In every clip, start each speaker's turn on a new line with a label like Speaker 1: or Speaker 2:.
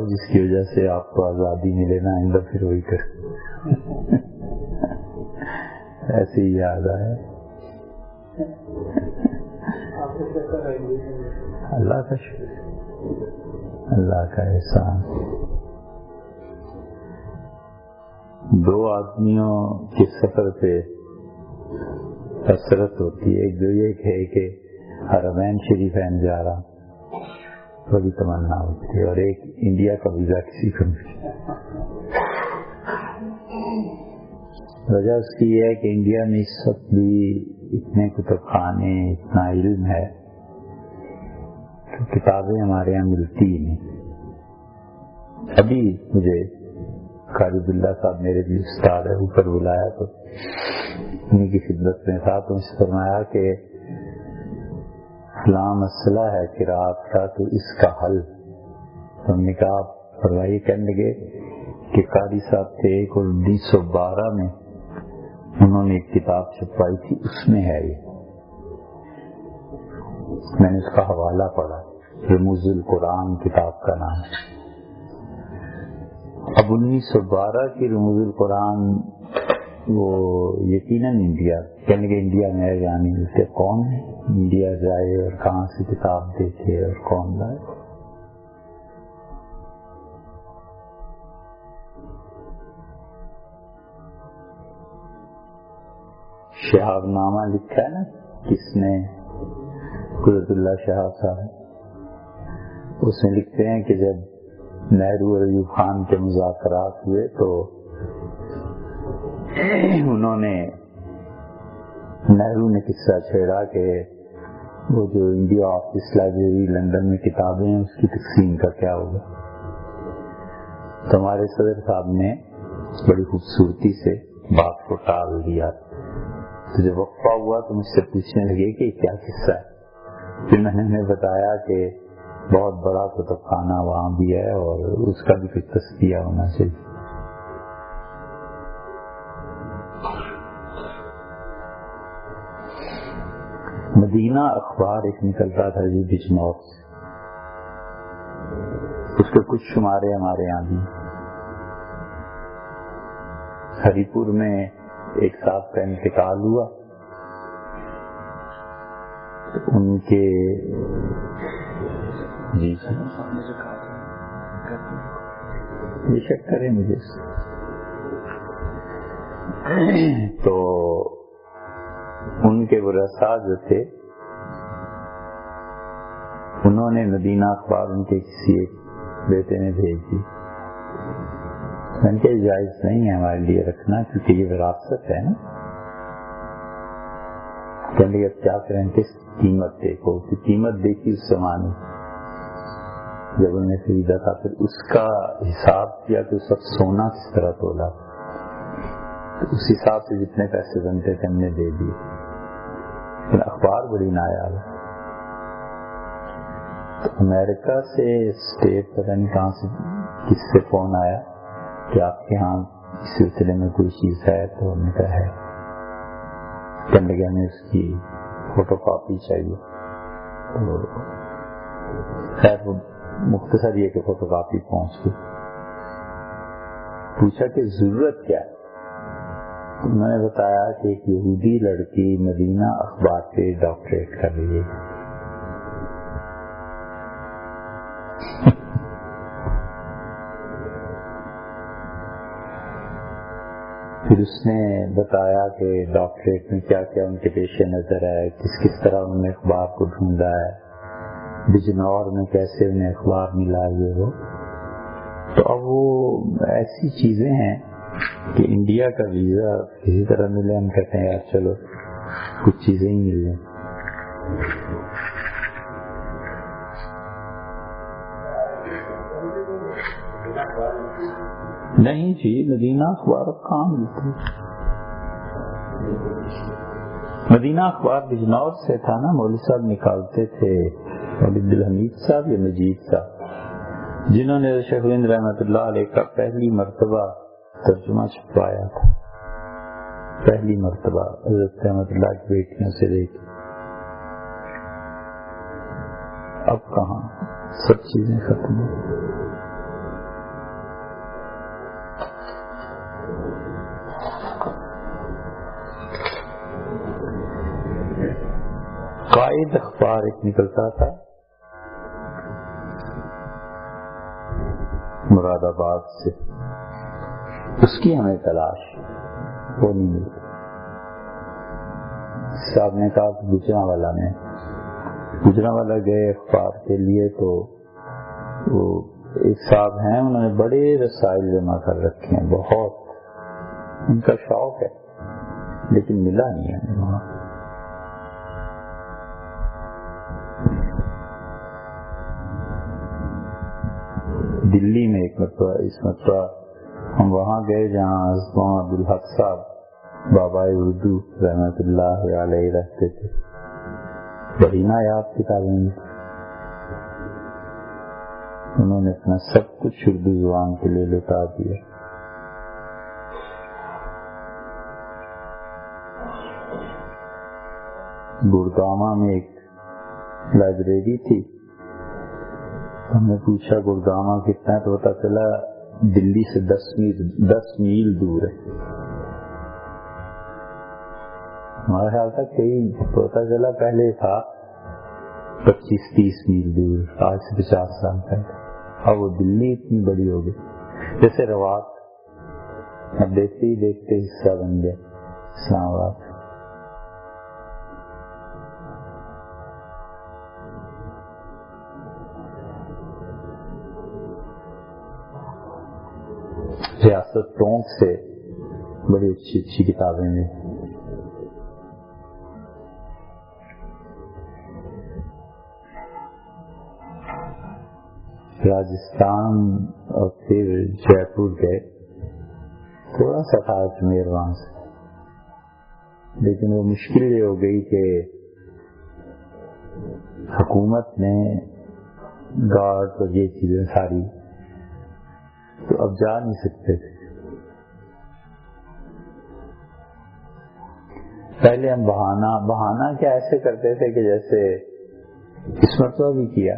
Speaker 1: جس کی وجہ سے آپ کو آزادی ملے نا آئندہ پھر وہی کر ایسے ہی یاد آئے. اللہ کا شکر، اللہ کا احسان. دو آدمیوں کے سفر پہ حسرت ہوتی ہے. ایک جو یہ ہے کہ حرمین شریفین جا رہا، بڑی تمنا ہوتی ہے، اور ایک انڈیا کا ویزا کسی کو نہیں. وجہ اس کی یہ ہے کہ انڈیا میں اس وقت بھی اتنے کتب خانے، اتنا علم ہے کہ کتابیں ہمارے یہاں ملتی ہی نہیں. ابھی مجھے قاری عبداللہ صاحب میرے بھی استاد ہے، اوپر بلایا تو انہیں کی خدمت میں تھا، تو اس فرمایا کہ فلاں مسئلہ ہے قرات کا، تو اس کا حل. تو ہم نے کہا فرمائیے. کہنے لگے کہ قاری صاحب تھے ایک 1912 میں انہوں نے ایک کتاب چھپوائی تھی، اس میں ہے یہ. میں نے اس کا حوالہ پڑھا، رموز القرآن کتاب کا نام. اب 1912 کی رموز القرآن وہ یقیناً انڈیا، کہنے کہ انڈیا میں ہے جانی ملتے. کون ہے انڈیا جائے اور کہاں سے کتاب دیکھے اور کون لائے؟ شہاب نامہ لکھا ہے نا کس نے؟ قدرت اللہ شہاب صاحب. اس میں لکھتے ہیں کہ جب نہرو اور ایوب خان کے مذاکرات ہوئے تو انہوں نے، نہرو نے قصہ چھیڑا کہ وہ جو انڈیا آفس لائبریری لندن میں کتابیں ہیں اس کی تقسیم کا کیا ہوگا. تو ہمارے صدر صاحب نے بڑی خوبصورتی سے بات کو ٹال دیا. تو جب وقفہ ہوا تو مجھ سے پوچھنے لگے کہ کیا قصہ ہے. پھر میں نے بتایا کہ بہت بڑا کتب خانہ وہاں بھی ہے اور اس کا بھی کچھ تذکیہ ہونا چاہیے. مدینہ اخبار ایک نکلتا تھا جی بجنور سے، اس کے کچھ شمارے ہمارے یہاں بھی. ہری پور میں ایک صاحب کا انتقال ہوا، ان کے جی بے شک کریں مجھے. تو ان کے ورثاء جو تھے انہوں نے مدینہ اخبار ان کے کسی ایک بیٹے نے بھیج دی. میں نے کہا جائز نہیں ہے ہمارے لیے رکھنا کیونکہ یہ وراثت ہے نا. کہنے اب کیا کریں، کس قیمت دیکھو. کہ قیمت دیکھی اس زمانے جب انہوں نے خریدا تھا، پھر اس کا حساب کیا کہ اس وقت سونا کس طرح تولا، تو اس حساب سے جتنے پیسے بنتے تھے ہم نے دے دیے. پھر اخبار بڑی نایاب ہے. تو امریکہ سے اسٹیٹ پتہ نہیں کہاں سے کس سے فون آیا کہ آپ کے ہاں اس سلسلے میں کوئی چیز ہے. تو ہم نے کہا ہے. کہنے لگے ہمیں اس کی فوٹو کاپی چاہیے. تو خیر وہ مختصر یہ کہ فوٹو کاپی پہنچ گئی. پوچھا کہ ضرورت کیا ہے. میں نے بتایا کہ ایک یہودی لڑکی مدینہ اخبار سے ڈاکٹریٹ کر رہی ہے. پھر اس نے بتایا کہ ڈاکٹریٹ میں کیا کیا ان کے پیش نظر ہے، کس کس طرح انہوں نے اخبار کو ڈھونڈا ہے، بجنور میں کیسے انہیں اخبار ملا یہ وہ. تو اب وہ ایسی چیزیں ہیں کہ انڈیا کا ویزا کسی طرح ملے، ہم کہتے ہیں یار چلو کچھ چیزیں ہی مل لیں. نہیں جی مدینہ اخبار کہاں ملتی. مدینہ اخبار بجنور سے تھا نا، مولوی صاحب نکالتے تھے، عبد الحمید صاحب یا مجید صاحب، جنہوں نے شیخ الہند رحمۃ اللہ علیہ کا پہلی مرتبہ ترجمہ چھپوایا تھا. پہلی مرتبہ حضرت رحمۃ اللہ کی بیٹیوں سے لے کے. اب کہاں، سب چیزیں ختم ہوئی. واحد اخبار ایک نکلتا تھا مراد آباد سے، اس کی ہمیں تلاش، وہ نہیں ملتی۔ صاحب نے کہا کہ گجرانوالہ گئے اخبار کے لیے، تو وہ ایک صاحب ہیں، انہوں نے بڑے رسائل جمع کر رکھے ہیں، بہت ان کا شوق ہے، لیکن ملا نہیں ہے وہاں۔ دلی میں ایک مرتبہ، اس مرتبہ ہم وہاں گئے جہاں وہاں عبدالحق صاحب بابا اردو رحمت اللہ علیہ رہتے تھے، بڑی نایاب کتابیں، انہوں نے اپنا سب کچھ اردو زبان کے لیے لٹا دیا۔ گڑگاواں میں ایک لائبریری تھی، ہم نے پوچھا گڑگاواں کتنا ہے، تو پتا چلا دلی سے 10 میل دور ہے۔ ہمارا خیال تھا کئی، پتا چلا پہلے تھا 25-30 میل دور، آج سے 50 سال پہلے۔ اب وہ دلی اتنی بڑی ہو گئی، جیسے روات اب دیکھتے ہی دیکھتے حصہ بن گیا اسلام آباد۔ ریاست ٹونک سے بڑی اچھی اچھی کتابیں ہیں۔ راجستھان اور پھر جے پور گئے، تھوڑا سا تھا اجمیر وہاں سے، لیکن وہ مشکل یہ ہو گئی کہ حکومت نے گارڈ اور یہ چیزیں ساری، تو اب جا نہیں سکتے تھے۔ پہلے ہم بہانہ کیا ایسے کرتے تھے کہ جیسے اس مرتبہ بھی کیا،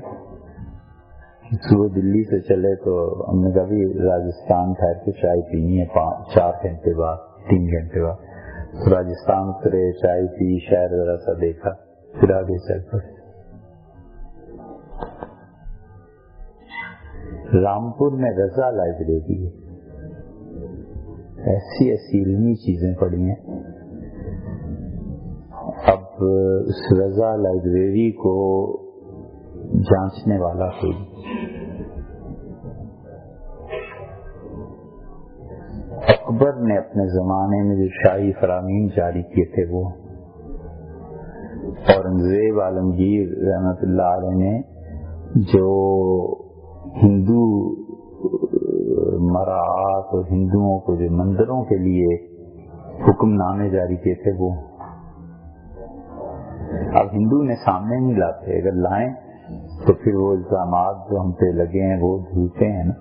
Speaker 1: صبح دلی سے چلے تو ہم نے کبھی راجستھان ٹھہر کے چائے پینی ہے 4 گھنٹے بعد 3 گھنٹے بعد، تو راجستھان اترے، چائے پی، شہر ذرا سا دیکھا، پھر آگے چل پڑے۔ رامپور میں رضا لائبریری ہے، ایسی ایسی علمی چیزیں پڑھی ہیں۔ اب اس رضا لائبریری کو جانچنے والا کوئی، اکبر نے اپنے زمانے میں جو شاہی فرامین جاری کیے تھے وہ، اورنگزیب عالمگیر رحمت اللہ علیہ نے جو ہندو مراعات اور ہندوؤں کو جو مندروں کے لیے حکم نامے جاری کیے تھے وہ، اب ہندو نے سامنے نہیں لاتے، اگر لائیں تو پھر وہ الزامات جو ہم پہ لگے ہیں وہ جھوٹے ہیں نا،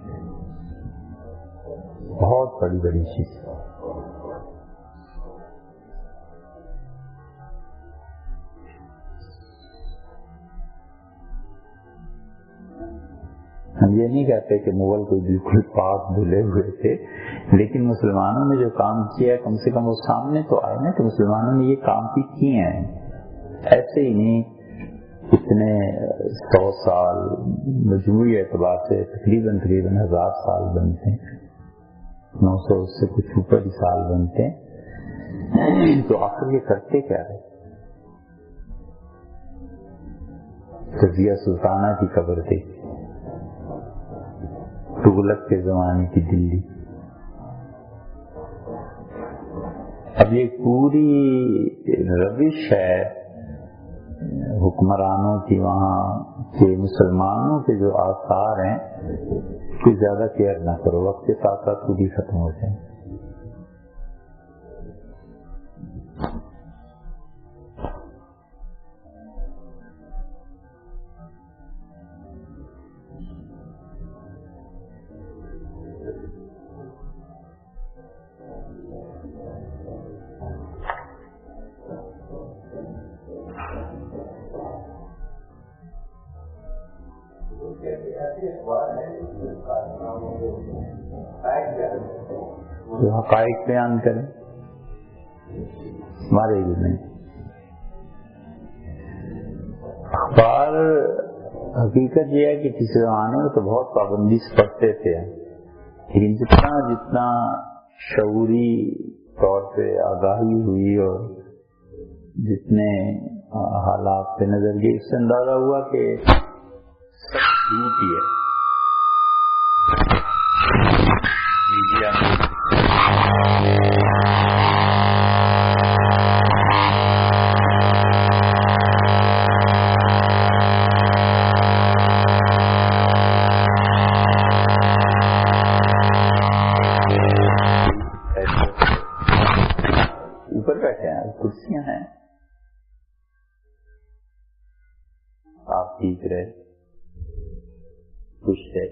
Speaker 1: بہت بڑی بڑی چیز۔ ہم یہ نہیں کہتے کہ مغل کوئی بالکل پاک دھلے ہوئے تھے، لیکن مسلمانوں نے جو کام کیا ہے کم سے کم وہ سامنے تو آئے نا کہ مسلمانوں نے یہ کام بھی کیے ہیں، ایسے ہی نہیں اتنے 100 سال مجموعی اعتبار سے تقریباً 1000 سال بنتے ہیں، 900 سے کچھ اوپر ہی سال بنتے ہیں، تو آخر یہ کرتے کیا ہے؟ رضیہ سلطانہ کی قبر تھی، تغلق کے زمانے کی دلی۔ اب یہ پوری روش ہے حکمرانوں کی وہاں کہ مسلمانوں کے جو آثار ہیں کوئی زیادہ کیئر نہ کرو، وقت کے ساتھ ساتھ خود ہی ختم ہو جائیں۔ جو حقائق بیان کریں ہمارے علم میں، اخبار حقیقت یہ ہے کہ پچھلے زمانے میں تو بہت پابندی سے پڑھتے تھے، لیکن جتنا شعوری طور پہ آگاہی ہوئی اور جتنے حالات پہ نظر گئی، اس سے اندازہ ہوا کہ سب جھوٹ ہی ہے۔ میڈیا میں اوپر بیٹھے ہیں، کرسیاں ہیں، آپ ٹھیک رہے، خوش رہے۔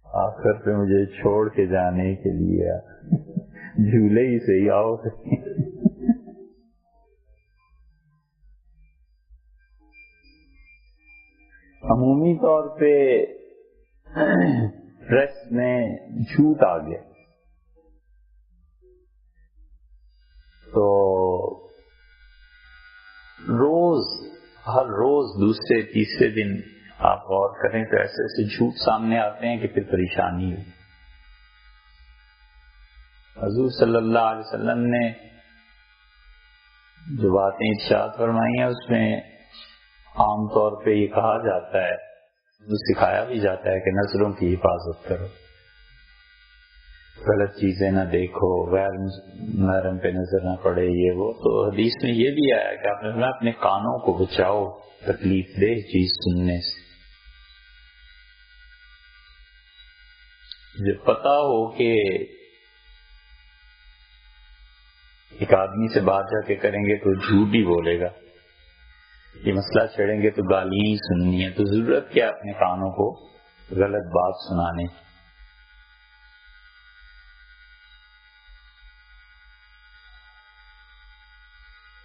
Speaker 1: آخر پہ مجھے چھوڑ کے جانے کے لیے جھولے ہی سے ہی آؤ۔ عمومی طور پہ پریس میں جھوٹ آ گیا تو ہر روز دوسرے تیسرے دن آپ غور کریں تو ایسے ایسے جھوٹ سامنے آتے ہیں کہ پھر پریشانی ہو۔ حضور صلی اللہ علیہ وسلم نے جو باتیں ارشاد فرمائی ہیں اس میں عام طور پہ یہ کہا جاتا ہے، جو سکھایا بھی جاتا ہے کہ نظروں کی حفاظت کرو، غلط چیزیں نہ دیکھو، غیر محرم پہ نظر نہ پڑے، یہ وہ۔ تو حدیث میں یہ بھی آیا کہ آپ نے اپنے کانوں کو بچاؤ تکلیف دہ چیز سننے سے۔ جب پتا ہو کہ ایک آدمی سے بات جا کے کریں گے تو جھوٹ ہی بولے گا، یہ مسئلہ چھڑیں گے تو گالیاں ہی سننی ہے، تو ضرورت کیا اپنے کانوں کو غلط بات سنانے۔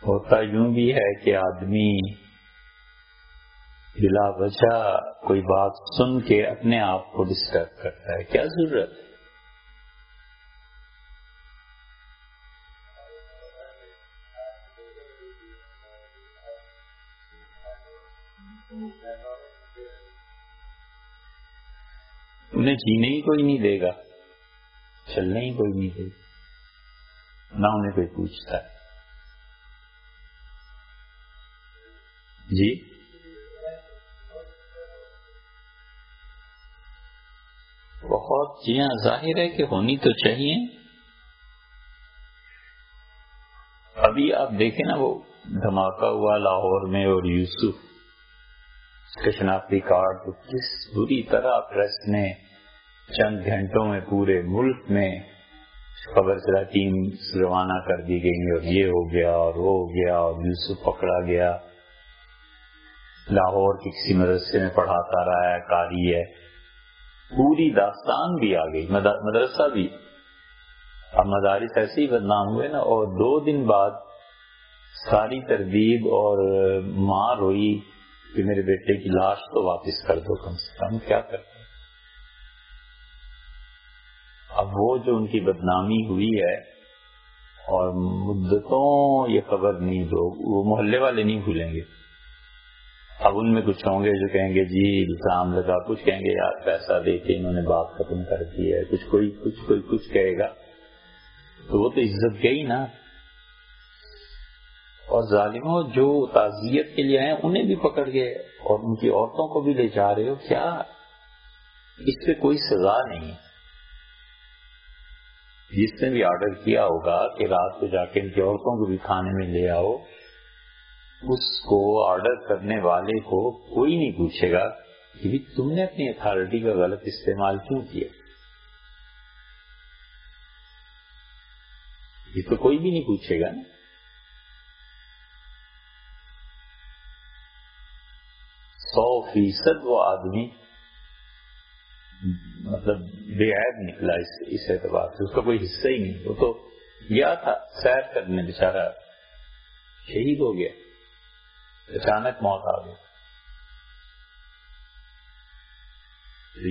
Speaker 1: ہوتا یوں بھی ہے کہ آدمی بلا وجہ کوئی بات سن کے اپنے آپ کو ڈسٹرب کرتا ہے، کیا ضرورت ہے؟ انہیں جینے ہی کوئی نہیں دے گا، چلنے ہی کوئی نہیں دے گا، نہ انہیں کوئی پوچھتا ہے۔ جی بہت جی ہاں، ظاہر ہے کہ ہونی تو چاہیے۔ ابھی آپ دیکھیں نا، وہ دھماکہ ہوا لاہور میں اور یوسف کا شناختی کارڈ تو کس بری طرح پریس نے چند گھنٹوں میں پورے ملک میں خبر چلا، ٹیم روانہ کر دی گئی اور یہ ہو گیا اور وہ ہو گیا اور یوسف پکڑا گیا، لاہور کے کسی مدرسے میں پڑھاتا رہا ہے، قاری ہے، پوری داستان بھی آ گئی، مدرسہ بھی۔ اب مدارس ایسے ہی بدنام ہوئے نا، اور 2 دن بعد ساری تردید اور ماں روئی کہ میرے بیٹے کی لاش تو واپس کر دو کم سے کم، کیا کرتے۔ اب وہ جو ان کی بدنامی ہوئی ہے اور مدتوں یہ خبر نہیں، وہ محلے والے نہیں بھولیں گے۔ اب ان میں کچھ ہوں گے جو کہیں گے جی الزام لگا، کچھ کہیں گے یار پیسہ دے کے انہوں نے بات ختم کر دی ہے، کچھ کہے گا، تو وہ تو عزت گئی نا۔ اور ظالموں جو تعزیت کے لیے آئے انہیں بھی پکڑ گئے اور ان کی عورتوں کو بھی لے جا رہے ہو، کیا اس پہ کوئی سزا نہیں؟ جس نے بھی آرڈر کیا ہوگا کہ رات کو جا کے ان کی عورتوں کو بھی کھانے میں لے آؤ، اس کو آرڈر کرنے والے کو کوئی نہیں پوچھے گا کہ تم نے اپنی اتھارٹی کا غلط استعمال کیوں کیا، یہ تو کوئی بھی نہیں پوچھے گا نا۔ 100% وہ آدمی مطلب بے عیب نکلا اس اعتبار سے، اس کا کوئی حصہ ہی نہیں، وہ تو گیا تھا سیر کرنے، بیچارہ شہید ہو گیا، اچانک موت آ گئی۔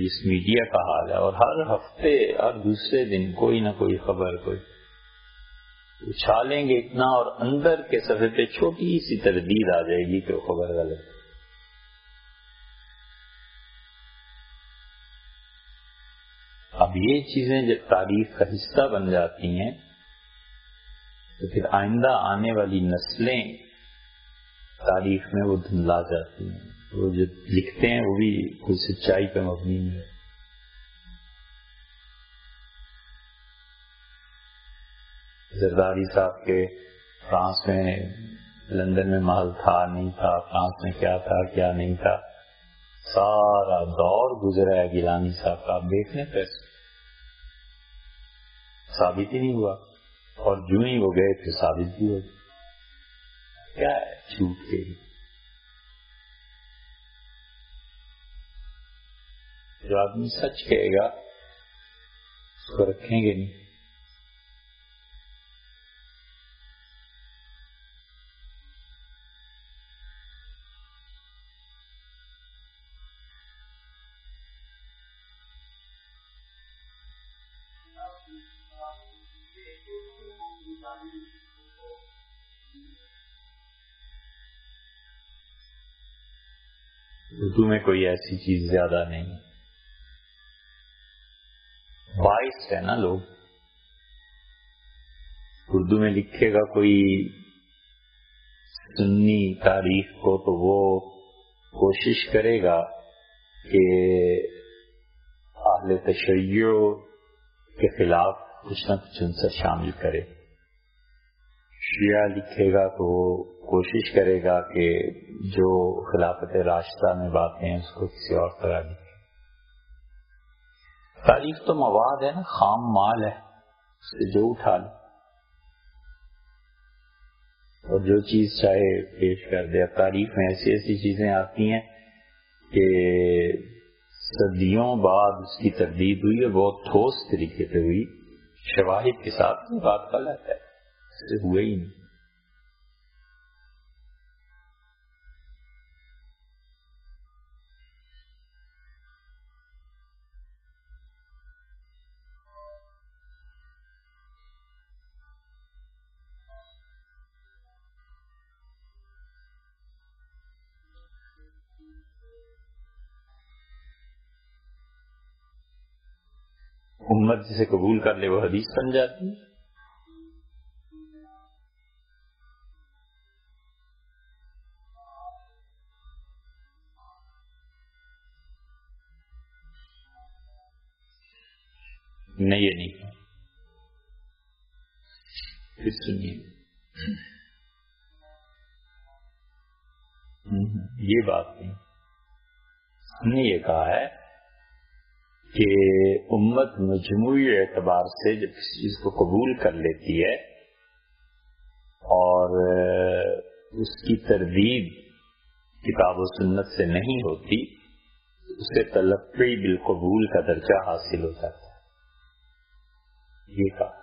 Speaker 1: اس میڈیا کا حال ہے، اور ہر ہفتے ہر دوسرے دن کوئی نہ کوئی خبر، کوئی اچھالیں گے اتنا، اور اندر کے صفحے پہ چھوٹی سی تردید آ جائے گی کہ وہ خبر غلط ہے۔ اب یہ چیزیں جب تاریخ کا حصہ بن جاتی ہیں تو پھر آئندہ آنے والی نسلیں تاریخ میں وہ دھندلا جاتی ہیں، وہ جو لکھتے ہیں وہ بھی کوئی سچائی پہ مبنی نہیں ہے۔ زرداری صاحب کے فرانس میں، لندن میں محل تھا نہیں تھا، فرانس میں کیا تھا کیا نہیں تھا، سارا دور گزرا ہے گیلانی صاحب کا، آپ دیکھ لیں پھر ثابت ہی نہیں ہوا، اور جو ہی وہ گئے پھر ثابت بھی ہو گیا۔ کیا ہے جھوٹ کے ہی، جو آدمی سچ کہے گا اس کو رکھیں گے نہیں۔ اردو میں کوئی ایسی چیز زیادہ نہیں، باعث ہے نا لوگ، اردو میں لکھے گا کوئی سنی تاریخ کو تو وہ کوشش کرے گا کہ اہل تشیع کے خلاف کچھ نہ کچھ عنصر شامل کرے، شیعہ لکھے گا تو وہ کوشش کرے گا کہ جو خلافت راشدہ میں باتیں ہیں اس کو کسی اور طرح لکھے۔ تاریخ تو مواد ہے نا، خام مال ہے، اس سے جو اٹھا لے اور جو چیز چاہے پیش کر دے۔ اب تاریخ میں ایسی ایسی چیزیں آتی ہیں کہ صدیوں بعد اس کی تردید ہوئی ہے، بہت ٹھوس طریقے سے ہوئی، شواہد کے ساتھ، بات غلط ہے، اس سے ہوئے ہی نہیں۔ امت جسے قبول کر لے وہ حدیث بن جاتی ہے۔ نہیں یہ نہیں، پھر سنیے، یہ بات نہیں، ہم نے یہ کہا ہے کہ امت مجموعی اعتبار سے جب کسی چیز کو قبول کر لیتی ہے اور اس کی تردید کتاب و سنت سے نہیں ہوتی، اسے تلقی بالقبول کا درجہ حاصل ہو جاتا ہے، یہ کہا۔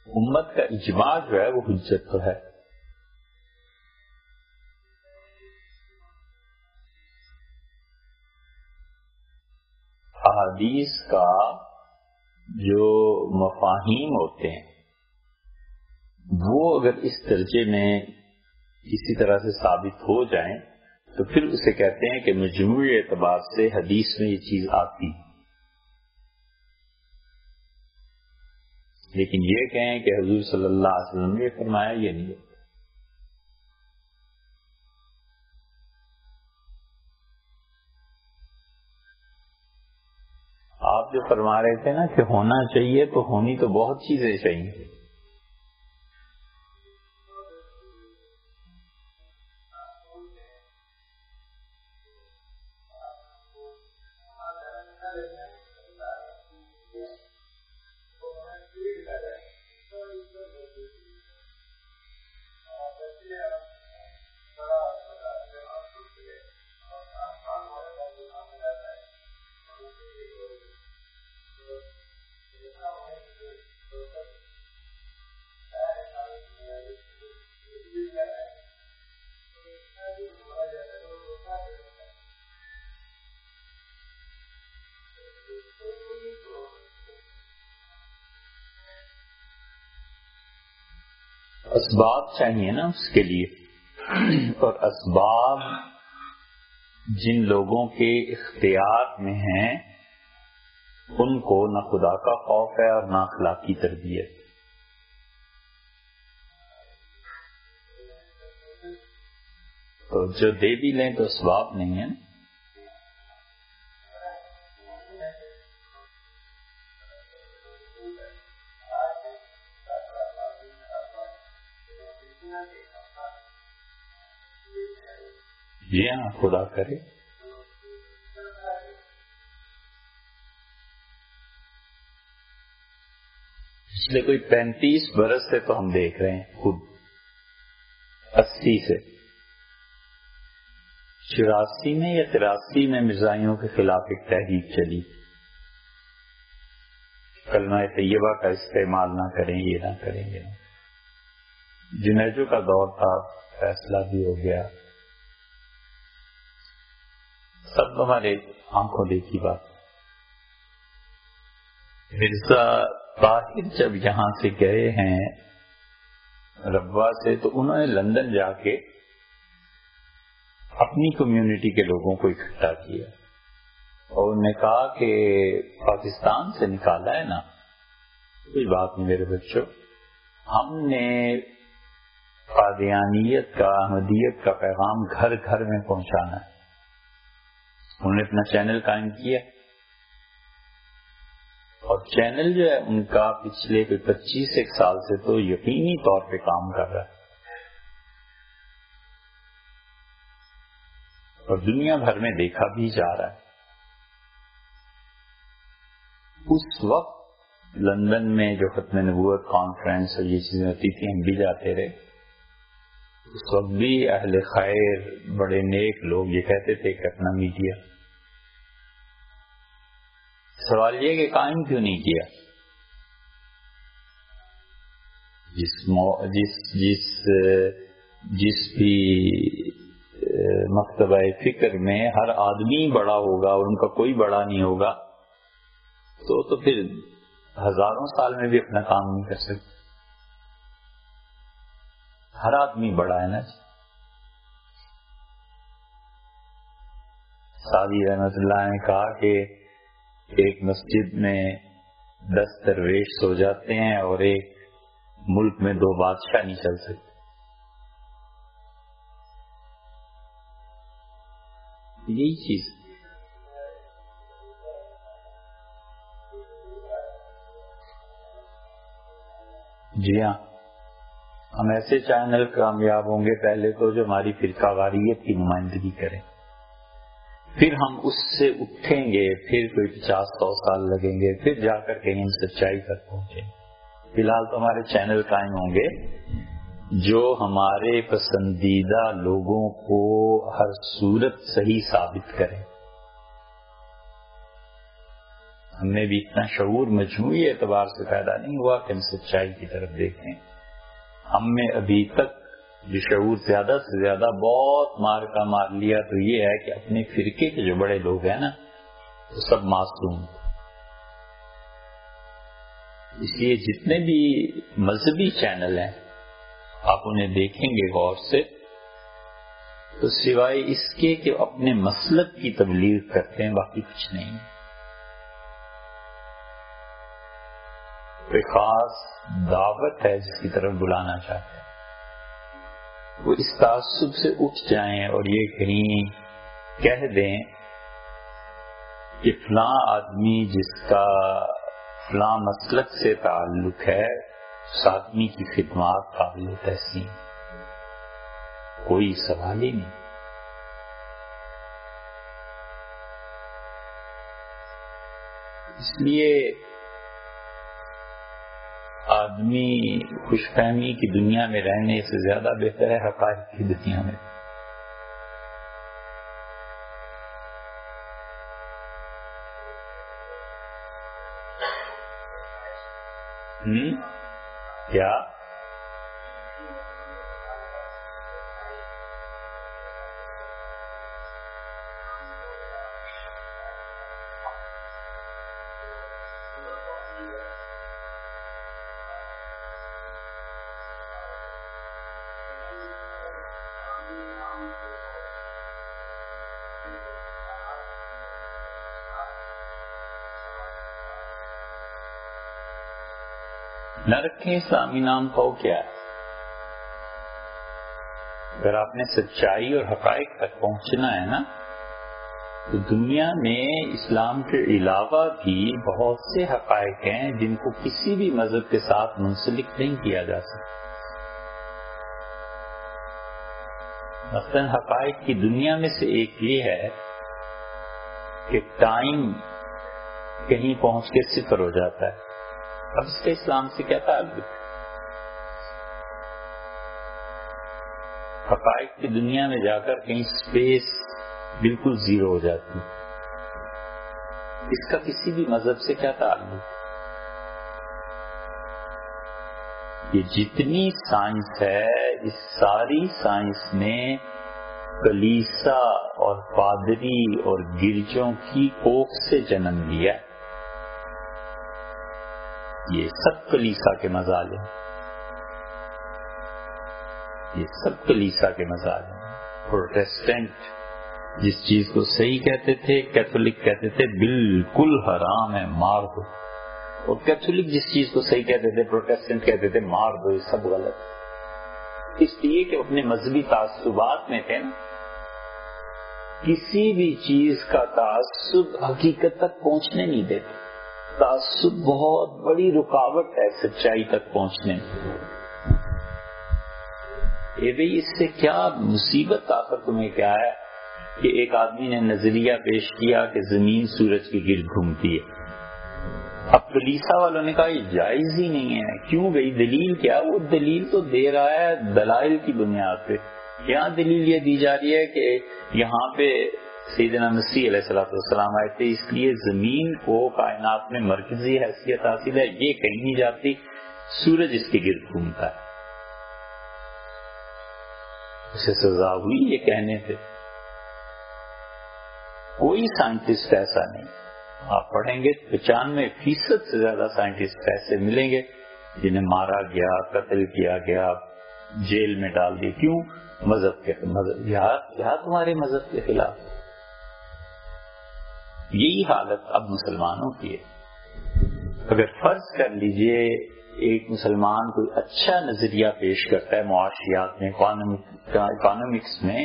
Speaker 1: امت کا اجماع جو ہے وہ حجت تو ہے، احادیث کا جو مفاہیم ہوتے ہیں وہ اگر اس درجے میں کسی طرح سے ثابت ہو جائیں تو پھر اسے کہتے ہیں کہ مجموعی اعتبار سے حدیث میں یہ چیز آتی، لیکن یہ کہیں کہ حضور صلی اللہ علیہ وسلم نے فرمایا، یہ نہیں ہے۔ آپ جو فرما رہے تھے نا کہ ہونا چاہیے، تو ہونی تو بہت چیزیں چاہیے، اسباب چاہیے نا اس کے لیے، اور اسباب جن لوگوں کے اختیار میں ہیں ان کو نہ خدا کا خوف ہے اور نہ اخلاقی تربیت۔ تو جو دے بھی لیں تو اسباب نہیں ہے۔ جی ہاں، خدا کرے۔ پچھلے کوئی 35 برس سے تو ہم دیکھ رہے ہیں خود، 80 سے 84 میں یا 83 میں مرزائیوں کے خلاف ایک تحریک چلی، کلمہ طیبہ کا استعمال نہ کریں، یہ نہ کریں گے۔ جنیجو کا دور تھا، فیصلہ بھی ہو گیا، سب ہمارے آنکھوں دیکھی بات۔ مرزا طاہر جب یہاں سے گئے ہیں ربوہ سے، تو انہوں نے لندن جا کے اپنی کمیونٹی کے لوگوں کو اکٹھا کیا اور انہوں نے کہا کہ پاکستان سے نکالا ہے نا، کوئی بات نہیں میرے بچوں، ہم نے قادیانیت کا، احمدیت کا پیغام گھر گھر میں پہنچانا ہے۔ انہوں نے اپنا چینل قائم کیا، اور چینل جو ہے ان کا پچھلے 25 سال سے تو یقینی طور پہ کام کر رہا ہے، اور دنیا بھر میں دیکھا بھی جا رہا ہے۔ اس وقت لندن میں جو ختم نبوت کانفرنس اور یہ چیزیں ہوتی تھی، ہم بھی جاتے رہے، اس وقت بھی اہل خیر بڑے نیک لوگ یہ کہتے تھے کہ اپنا میڈیا، سوال یہ کہ قائم کیوں نہیں کیا؟ جس بھی مکتبہ فکر میں ہر آدمی بڑا ہوگا اور ان کا کوئی بڑا نہیں ہوگا تو پھر ہزاروں سال میں بھی اپنا کام نہیں کر سکتے۔ ہر آدمی بڑا ہے نا۔ سعدی رحمت اللہ نے کہا کہ ایک مسجد میں 10 درویش سو جاتے ہیں اور ایک ملک میں 2 بادشاہ نہیں چل سکتے۔ یہی چیز۔ جی ہاں، ہم ایسے چینل کامیاب ہوں گے پہلے تو جو ہماری فرقہ واریت کی نمائندگی کریں، پھر ہم اس سے اٹھیں گے، پھر کوئی 50-100 سال لگیں گے، پھر جا کر کہیں ہم سچائی تک پہنچیں۔ فی الحال تو ہمارے چینل قائم ہوں گے جو ہمارے پسندیدہ لوگوں کو ہر صورت صحیح ثابت کریں۔ ہمیں بھی اتنا شعور مجموعی اعتبار سے پیدا نہیں ہوا کہ ہم سچائی کی طرف دیکھیں۔ ہم میں ابھی تک جو شعور زیادہ سے زیادہ بہت مار لیا تو یہ ہے کہ اپنے فرقے کے جو بڑے لوگ ہیں نا وہ سب معصوم۔ اس لیے جتنے بھی مذہبی چینل ہیں آپ انہیں دیکھیں گے غور سے، تو سوائے اس کے کہ اپنے مسلک کی تبلیغ کرتے ہیں باقی کچھ نہیں۔ کوئی خاص دعوت ہے جس کی طرف بلانا چاہتے ہیں، وہ اس تعصب سے اٹھ جائیں اور یہ کہیں کہہ دیں کہ فلاں آدمی جس کا فلاں مسلک سے تعلق ہے اس آدمی کی خدمات قابل تحسین، کوئی سوال ہی نہیں۔ اس لیے آدمی خوش فہمی کی دنیا میں رہنے سے زیادہ بہتر ہے حقائق کی دنیا میں۔ کیا نہ رکھیں اسلامی نام کا کیا ہے؟ اگر آپ نے سچائی اور حقائق تک پہنچنا ہے نا، تو دنیا میں اسلام کے علاوہ بھی بہت سے حقائق ہیں جن کو کسی بھی مذہب کے ساتھ منسلک نہیں کیا جا سکتا۔ مثلاً حقائق کی دنیا میں سے ایک یہ ہے کہ ٹائم کہیں پہنچ کے صفر ہو جاتا ہے۔ اب اس کا اسلام سے کیا تعلق ہے؟ حقائق کی دنیا میں جا کر کہیں اسپیس بالکل زیرو ہو جاتی ہے، اس کا کسی بھی مذہب سے کیا تعلق؟ یہ جتنی سائنس ہے، اس ساری سائنس نے کلیسا اور پادری اور گرجوں کی کوکھ سے جنم لیا۔ یہ سب کلیسا کے مظالم، یہ سب کلیسا کے مظالم۔ پروٹیسٹنٹ جس چیز کو صحیح کہتے تھے، کیتھولک کہتے تھے بالکل حرام ہے، مار دو، اور کیتھولک جس چیز کو صحیح کہتے تھے، پروٹیسٹنٹ کہتے تھے مار دو، یہ سب غلط۔ اس لیے کہ اپنے مذہبی تعصبات میں تھے نا، کسی بھی چیز کا تعصب حقیقت تک پہنچنے نہیں دیتے۔ تعصب بہت بڑی رکاوٹ ہے سچائی تک پہنچنے میں۔ اے بھئی، اس سے کیا مصیبت آخر تمہیں کیا ہے کہ ایک آدمی نے نظریہ پیش کیا کہ زمین سورج کے گرد گھومتی ہے۔ اب کلیسا والوں نے کہا یہ جائز ہی نہیں ہے۔ کیوں بھئی؟ دلیل کیا؟ وہ دلیل تو دے رہا ہے دلائل کی بنیاد پہ۔ یہاں دلیل یہ دی جا رہی ہے کہ یہاں پہ سیدنا مسیح علیہ السلام آئے تھے، اس لیے زمین کو کائنات میں مرکزی حیثیت حاصل ہے، یہ کہیں نہیں جاتی، سورج اس کے گرد گھومتا ہے۔ اسے سزا ہوئی یہ کہنے سے۔ کوئی سائنٹسٹ ایسا نہیں، آپ پڑھیں گے 95% سے زیادہ سائنٹسٹ ایسے ملیں گے جنہیں مارا گیا، قتل کیا گیا، جیل میں ڈال دی۔ کیوں؟ مذہب کے مذہب، یا تمہارے مذہب کے خلاف۔ یہی حالت اب مسلمانوں کی ہے۔ اگر فرض کر لیجئے ایک مسلمان کوئی اچھا نظریہ پیش کرتا ہے معاشیات میں، اکانومکس میں،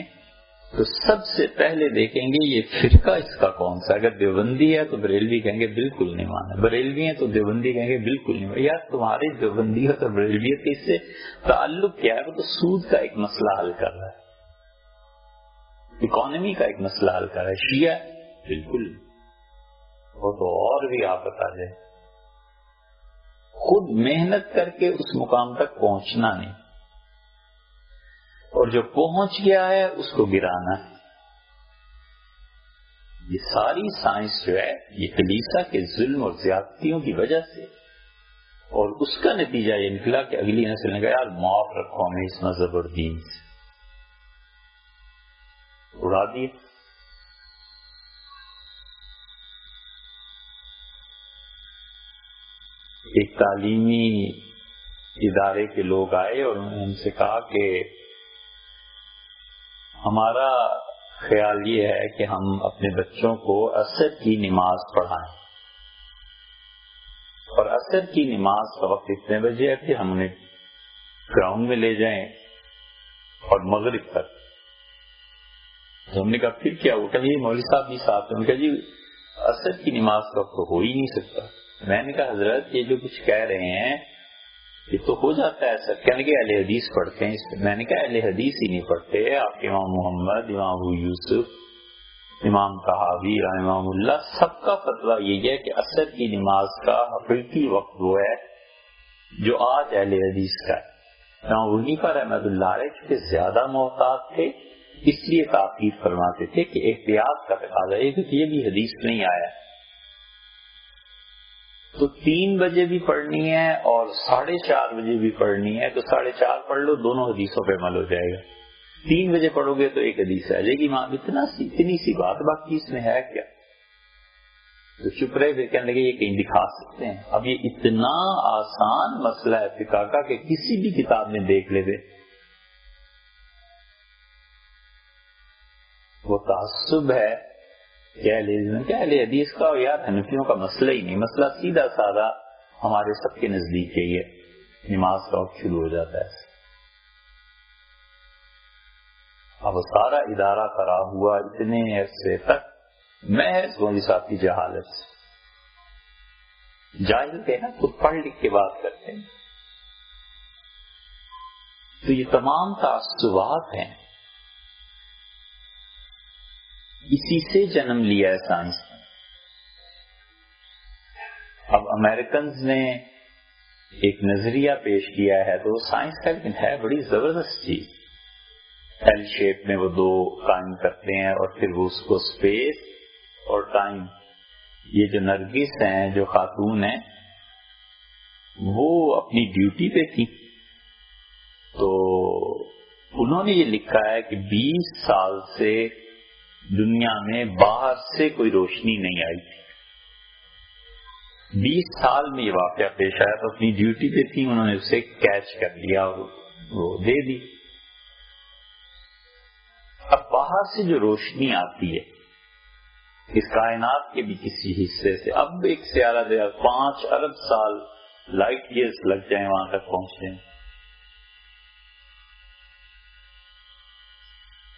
Speaker 1: تو سب سے پہلے دیکھیں گے یہ فرقہ اس کا کون سا۔ اگر دیوبندی ہے تو بریلوی کہیں گے بالکل نہیں مانا، بریلوی ہیں تو دیوبندی کہیں گے بالکل نہیں مانا۔ یار تمہاری دیوبندیت اور بریلویت کے اس سے تعلق کیا ہے؟ وہ تو سود کا ایک مسئلہ حل کر رہا ہے، اکانومی کا ایک مسئلہ حل کر رہا ہے۔ شیعہ بالکل، وہ تو اور بھی آپ بتا دیں، خود محنت کر کے اس مقام تک پہنچنا نہیں، اور جو پہنچ گیا ہے اس کو گرانا ہے۔ یہ ساری سائنس جو ہے یہ کلیسا کے ظلم اور زیادتیوں کی وجہ سے، اور اس کا نتیجہ یہ نکلا کہ اگلی نسل نے کہا یار معاف رکھو ہمیں اس مذہب اور دین سے، اڑا دیے۔ ایک تعلیمی ادارے کے لوگ آئے اور انہوں نے ہم سے کہا کہ ہمارا خیال یہ ہے کہ ہم اپنے بچوں کو عصر کی نماز پڑھائیں، اور عصر کی نماز کا وقت اتنے بجے ہے کہ ہم انہیں گراؤنڈ میں لے جائیں اور مغرب تک۔ تو ہم نے کہا پھر کیا ہوگا؟ جی مولوی صاحب بھی ساتھ ہیں۔ کہا جی عصر کی نماز کا وقت تو ہو ہی نہیں سکتا۔ میں نے کہا حضرت یہ جو کچھ کہہ رہے ہیں یہ تو ہو جاتا ہے ایسا۔ کہنے کے اہل حدیث پڑھتے ہیں اس پہ۔ میں نے کہا اہل حدیث ہی نہیں پڑھتے، آپ امام محمد، امام ابو یوسف، امام طحاوی رحمہ اللہ، سب کا فتویٰ یہ ہے کہ عصر کی نماز کا حقیقی وقت وہ ہے جو آج اہل حدیث کا ہے۔ امام ابو حنیفہ رحمۃ اللہ علیہ چونکہ زیادہ محتاط تھے اس لیے تاکید فرماتے تھے کہ احتیاط کا تقاضا ہے، کیونکہ یہ بھی حدیث نہیں آیا تو 3 بجے بھی پڑھنی ہے اور 4:30 بجے بھی پڑھنی ہے، تو 4:30 پڑھ لو، دونوں حدیثوں پہ عمل ہو جائے گا۔ 3 بجے پڑھو گے تو ایک حدیث آ جائے گی، ماں اتنی سی بات، باقی اس میں ہے کیا؟ تو چپ رہے، پھر کہنے لگے یہ کہیں دکھا سکتے ہیں۔ اب یہ اتنا آسان مسئلہ ہے فقہ کا کہ کسی بھی کتاب میں دیکھ لیتے۔ وہ تعصب ہے کہ اہل حدیث کا، اور یار حنفیوں کا مسئلہ ہی نہیں، مسئلہ سیدھا سادہ ہمارے سب کے نزدیک ہے یہ نماز کا وقت شروع ہو جاتا ہے. اب وہ سارا ادارہ کرا ہوا اتنے عرصے تک محض مولوی صاحب کی جہالت سے. جاہل تھے نا، خود پڑھ لکھ کے بات کرتے ہیں. تو یہ تمام تعصبات ہیں، اسی سے جنم لیا ہے سائنس نے. اب امریکنز نے ایک نظریہ پیش کیا ہے تو سائنس کا لیکن ہے بڑی زبردست چیز. ایل شیپ میں وہ دو قائم کرتے ہیں اور پھر وہ اس کو اسپیس اور ٹائم. یہ جو نرگس ہیں، جو خاتون ہیں، وہ اپنی ڈیوٹی پہ تھی تو انہوں نے یہ لکھا ہے کہ 20 سال سے دنیا میں باہر سے کوئی روشنی نہیں آئی تھی. 20 سال میں یہ واقعہ پیش آیا تو اپنی ڈیوٹی پہ تھی، انہوں نے اسے کیچ کر لیا اور وہ دے دی. اب باہر سے جو روشنی آتی ہے اس کائنات کے بھی کسی حصے سے، اب ایک سیارہ دے 5 ارب سال لائٹ ایئرز لگ جائیں وہاں تک پہنچنے.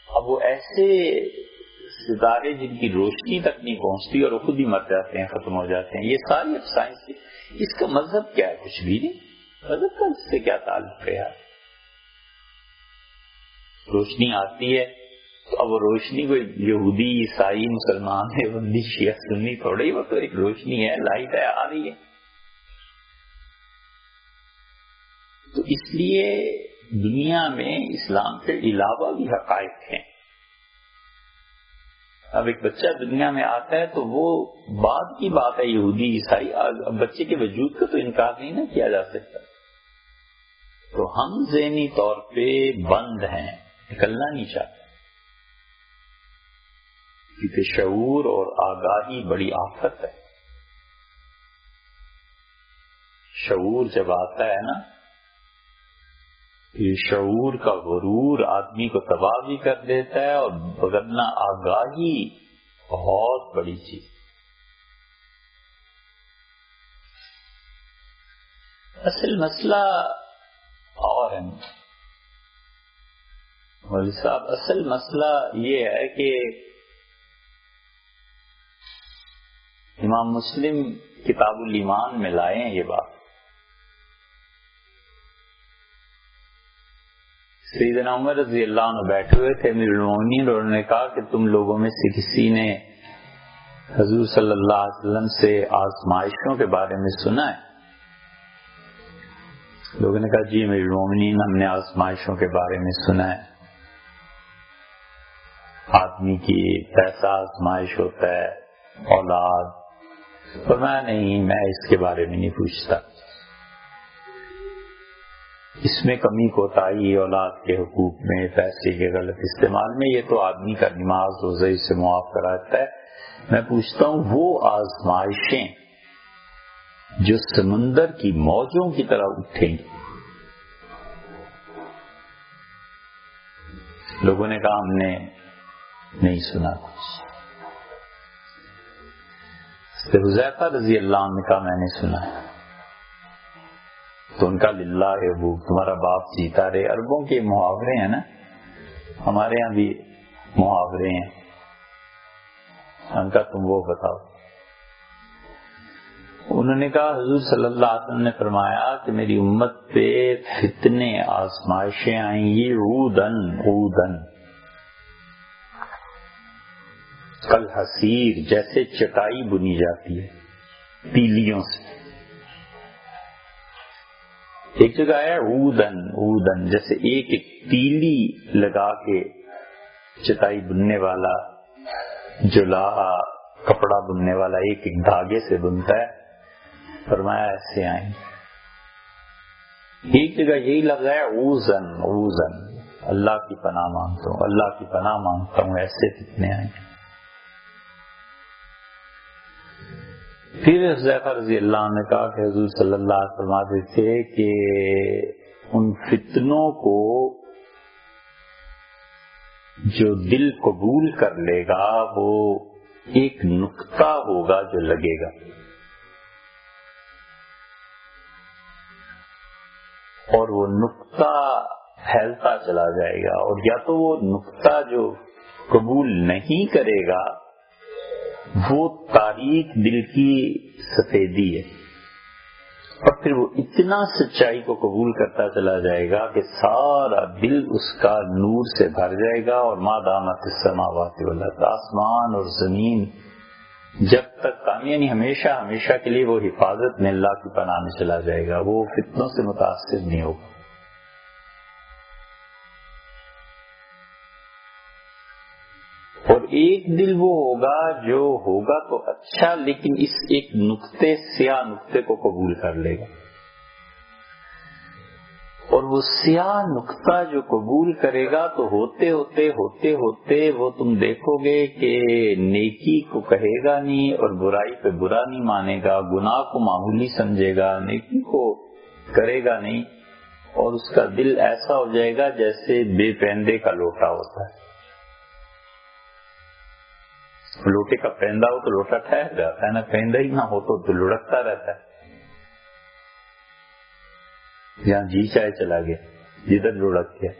Speaker 1: اب وہ ایسے ستارے جن کی روشنی تک نہیں پہنچتی اور وہ خود ہی مر جاتے ہیں، ختم ہو جاتے ہیں. یہ ساری اب سائنس کی. اس کا مذہب کیا ہے؟ کچھ بھی نہیں. مذہب کا اس سے کیا تعلق ہے یار؟ روشنی آتی ہے تو اب وہ روشنی کوئی یہودی، عیسائی، مسلمان ہے، بندی، شیعہ، سنی تھوڑی، وہ تو ایک روشنی ہے، لائٹ ہے، آ رہی ہے. تو اس لیے دنیا میں اسلام کے علاوہ بھی حقائق ہیں. اب ایک بچہ دنیا میں آتا ہے تو وہ بعد کی بات ہے، یہودی، عیسائی. اب بچے کے وجود کا تو انکار نہیں نہ کیا جا سکتا. تو ہم ذہنی طور پہ بند ہیں، نکلنا نہیں چاہتے کیونکہ شعور اور آگاہی بڑی آفت ہے. شعور جب آتا ہے نا، یہ شعور کا غرور آدمی کو تباہ بھی کر دیتا ہے، اور بگرنا آگاہی بہت بڑی چیز. اصل مسئلہ اور ہے مولوی صاحب، اصل مسئلہ یہ ہے کہ امام مسلم کتاب الایمان میں لائے ہیں یہ بات. سیدنا عمر رضی اللہ عنہ بیٹھے ہوئے تھے امیر المومنین، اور انہوں نے کہا کہ تم لوگوں میں سے کسی نے حضور صلی اللہ علیہ وسلم سے آزمائشوں کے بارے میں سنا ہے؟ لوگوں نے کہا جی امیر المومنین، ہم نے آزمائشوں کے بارے میں سنا ہے. آدمی کی پیسہ آزمائش ہوتا ہے، اولاد. فرمایا نہیں، میں اس کے بارے میں نہیں پوچھتا. اس میں کمی کوتاہی اولاد کے حقوق میں، پیسے کے غلط استعمال میں، یہ تو آدمی کا نماز روزے سے معاف کراتا ہے. میں پوچھتا ہوں وہ آزمائشیں جو سمندر کی موجوں کی طرح اٹھیں گی. لوگوں نے کہا ہم نے نہیں سنا کچھ. حذیفہ رضی اللہ عنہ نے کہا میں نے سنا ہے. تو ان کا للہ ابو، تمہارا باپ جیتا رہے. عربوں کے محاورے ہیں نا، ہمارے ہاں بھی محاورے ہیں. ان کا تم وہ بتاؤ. انہوں نے کہا حضور صلی اللہ علیہ وسلم نے فرمایا کہ میری امت پہ فتنے، آزمائشیں آئیں گی، عودن کل حسیر، جیسے چٹائی بنی جاتی ہے تیلیوں سے. ایک جگہ ہے عودن، جیسے ایک تیلی لگا کے چٹائی بننے والا، جلا کپڑا بننے والا ایک دھاگے سے بنتا ہے. فرمایا ایسے آئیں. ایک جگہ یہی لفظ ہے اوزن، اللہ کی پناہ مانگتا ہوں، اللہ کی پناہ مانگتا ہوں، ایسے کتنے آئیں. پھر حذیفہ رضی اللہ عنہ نے کہا کہ حضور صلی اللہ علیہ وسلم فرماتے تھے کہ ان فتنوں کو جو دل قبول کر لے گا وہ ایک نقطہ ہوگا جو لگے گا. اور وہ نقطہ پھیلتا چلا جائے گا، اور یا تو وہ نقطہ جو قبول نہیں کرے گا وہ تاریک دل کی سفیدی ہے، اور پھر وہ اتنا سچائی کو قبول کرتا چلا جائے گا کہ سارا دل اس کا نور سے بھر جائے گا، اور ما دامت السماوات والارض، آسمان اور زمین جب تک یعنی ہمیشہ ہمیشہ کے لیے وہ حفاظت میں اللہ کی پناہ میں چلا جائے گا، وہ فتنوں سے متاثر نہیں ہوگا۔ اور ایک دل وہ ہوگا جو ہوگا تو اچھا، لیکن اس ایک نقطے سیاہ نقطے کو قبول کر لے گا، اور وہ سیاہ نقطہ جو قبول کرے گا تو ہوتے ہوتے وہ تم دیکھو گے کہ نیکی کو کہے گا نہیں اور برائی پہ برا نہیں مانے گا، گناہ کو معمولی سمجھے گا، نیکی کو کرے گا نہیں، اور اس کا دل ایسا ہو جائے گا جیسے بے پیندے کا لوٹا ہوتا ہے۔ لوٹے کا پیندہ ہو تو لوٹا ٹھہر جاتا ہے، نہ پیندہ ہی نہ ہو تو لڑکتا رہتا ہے، جہاں جی چاہے چلا گیا، جدھر لڑک گیا۔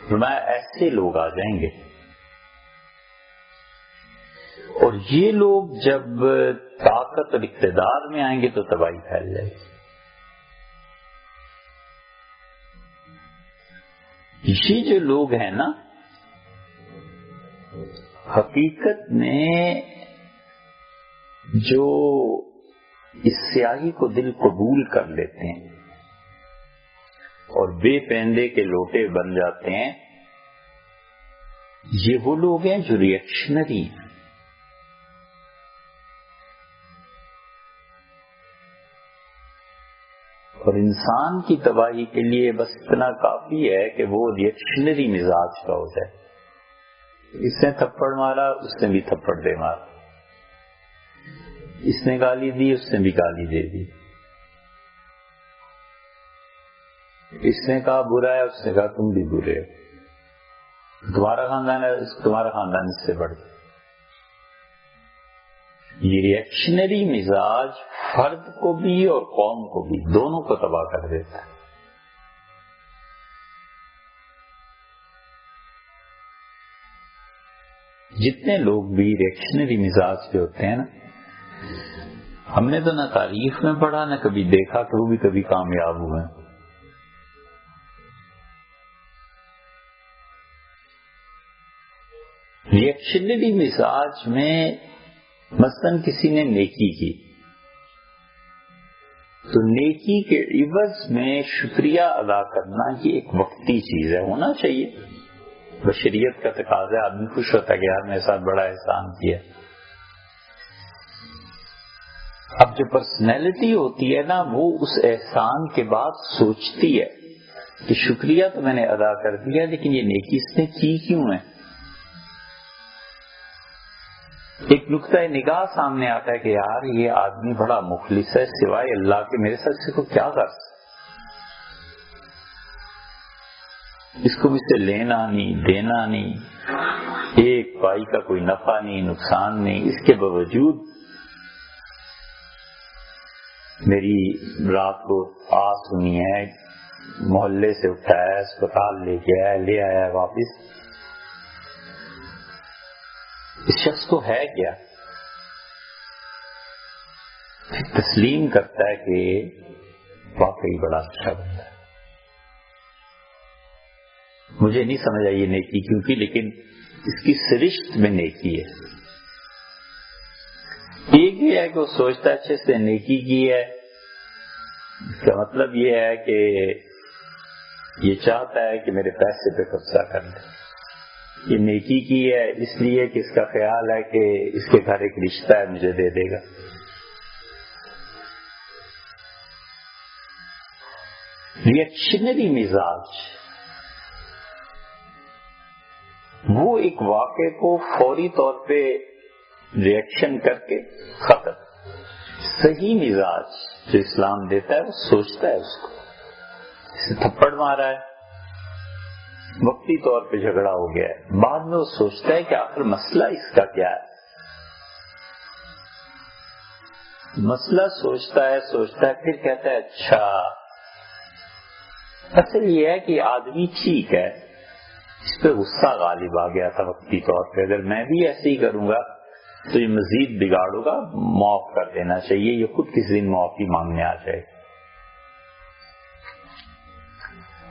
Speaker 1: فرمایا ایسے لوگ آ جائیں گے، اور یہ لوگ جب طاقت اور اقتدار میں آئیں گے تو تباہی پھیل جائے گی۔ یہ جو لوگ ہیں نا، حقیقت میں جو اس سیاہی کو دل قبول کر لیتے ہیں اور بے پیندے کے لوٹے بن جاتے ہیں، یہ وہ لوگ ہیں جو ریئیکشنری ہیں۔ اور انسان کی تباہی کے لیے بس اتنا کافی ہے کہ وہ ریئیکشنری مزاج کا ہو جائے، اس نے تھپڑ مارا اس نے بھی تھپڑ دے مارا، اس نے گالی دی اس نے بھی گالی دے دی، اس نے کہا برا ہے اس نے کہا تم بھی برے ہو، تمہارا خاندان ہے تمہارا خاندان اس سے بڑھ گیا۔ یہ ریئیکشنری مزاج فرد کو بھی اور قوم کو بھی دونوں کو تباہ کر دیتا ہے۔ جتنے لوگ بھی ریئیکشنری مزاج کے ہوتے ہیں نا، ہم نے تو نہ تاریخ میں پڑھا نہ کبھی دیکھا کہ وہ بھی کبھی کامیاب ہوئے۔ ریئیکشنری مزاج میں مثلاً کسی نے نیکی کی تو نیکی کے عوض میں شکریہ ادا کرنا یہ ایک وقتی چیز ہے، ہونا چاہیے، بشریت کا تقاضا ہے، آدمی خوش ہوتا ہے کہ یار میرے ساتھ بڑا احسان کیا۔ اب جو پرسنالٹی ہوتی ہے نا، وہ اس احسان کے بعد سوچتی ہے کہ شکریہ تو میں نے ادا کر دیا لیکن یہ نیکی اس نے کی کیوں ہے۔ ایک نقطہ نگاہ سامنے آتا ہے کہ یار یہ آدمی بڑا مخلص ہے، سوائے اللہ کے میرے ساتھ سے کو کیا کر سکتا، اس کو مجھ سے لینا نہیں دینا نہیں، ایک پائی کا کوئی نفع نہیں نقصان نہیں، اس کے باوجود میری رات کو آس سنی ہے، محلے سے اٹھایا ہے، اسپتال لے کے آیا، لے آیا ہے واپس۔ اس شخص کو ہے کیا؟ تسلیم کرتا ہے کہ واقعی بڑا اچھا بندہ ہے، مجھے نہیں سمجھ آئی یہ نیکی کیوں کی، لیکن اس کی سرشت میں نیکی ہے۔ ایک یہ ہے کہ وہ سوچتا ہے اچھے سے نیکی کی ہے، اس کا مطلب یہ ہے کہ یہ چاہتا ہے کہ میرے پیسے پہ قبضہ کر لے، یہ نیکی کی ہے اس لیے کہ اس کا خیال ہے کہ اس کے گھر ایک رشتہ ہے مجھے دے دے گا۔ ریئیکشنری مزاج وہ ایک واقعے کو فوری طور پہ ریئیکشن کر کے ختم۔ صحیح مزاج جو اسلام دیتا ہے وہ سوچتا ہے اس کو، اسے تھپڑ مارا ہے، وقتی طور پہ جھگڑا ہو گیا ہے، بعد میں وہ سوچتا ہے کہ آخر مسئلہ اس کا کیا ہے، مسئلہ سوچتا ہے پھر کہتا ہے اچھا اصل یہ ہے کہ آدمی ٹھیک ہے، اس پہ غصہ غالب آ گیا تھا وقتی طور پہ، اگر میں بھی ایسے ہی کروں گا تو یہ مزید بگاڑ ہوگا، معاف کر دینا چاہیے، یہ خود کسی دن معافی مانگنے آ جائے۔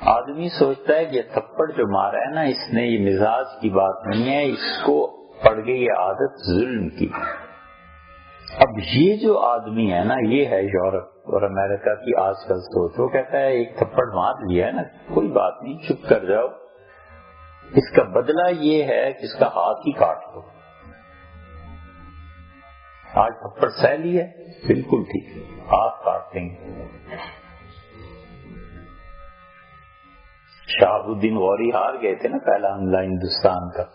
Speaker 1: آدمی سوچتا ہے کہ تھپڑ جو مارا ہے نا اس نے، یہ مزاج کی بات نہیں ہے، اس کو پڑ گئی یہ عادت ظلم کی۔ اب یہ جو آدمی ہے نا، یہ ہے یورپ اور امریکہ کی آج کل سوچ۔ وہ کہتا ہے ایک تھپڑ مار لیا ہے نا، کوئی بات نہیں، چپ کر جاؤ، اس کا بدلہ یہ ہے کہ اس کا ہاتھ ہی کاٹ دو۔ آج تھپڑ سہ لی ہے، بالکل ٹھیک ہے، ہاتھ کاٹ دیں گے۔ شہاب الدین غوری ہار گئے تھے نا پہلا حملہ ہندوستان کا،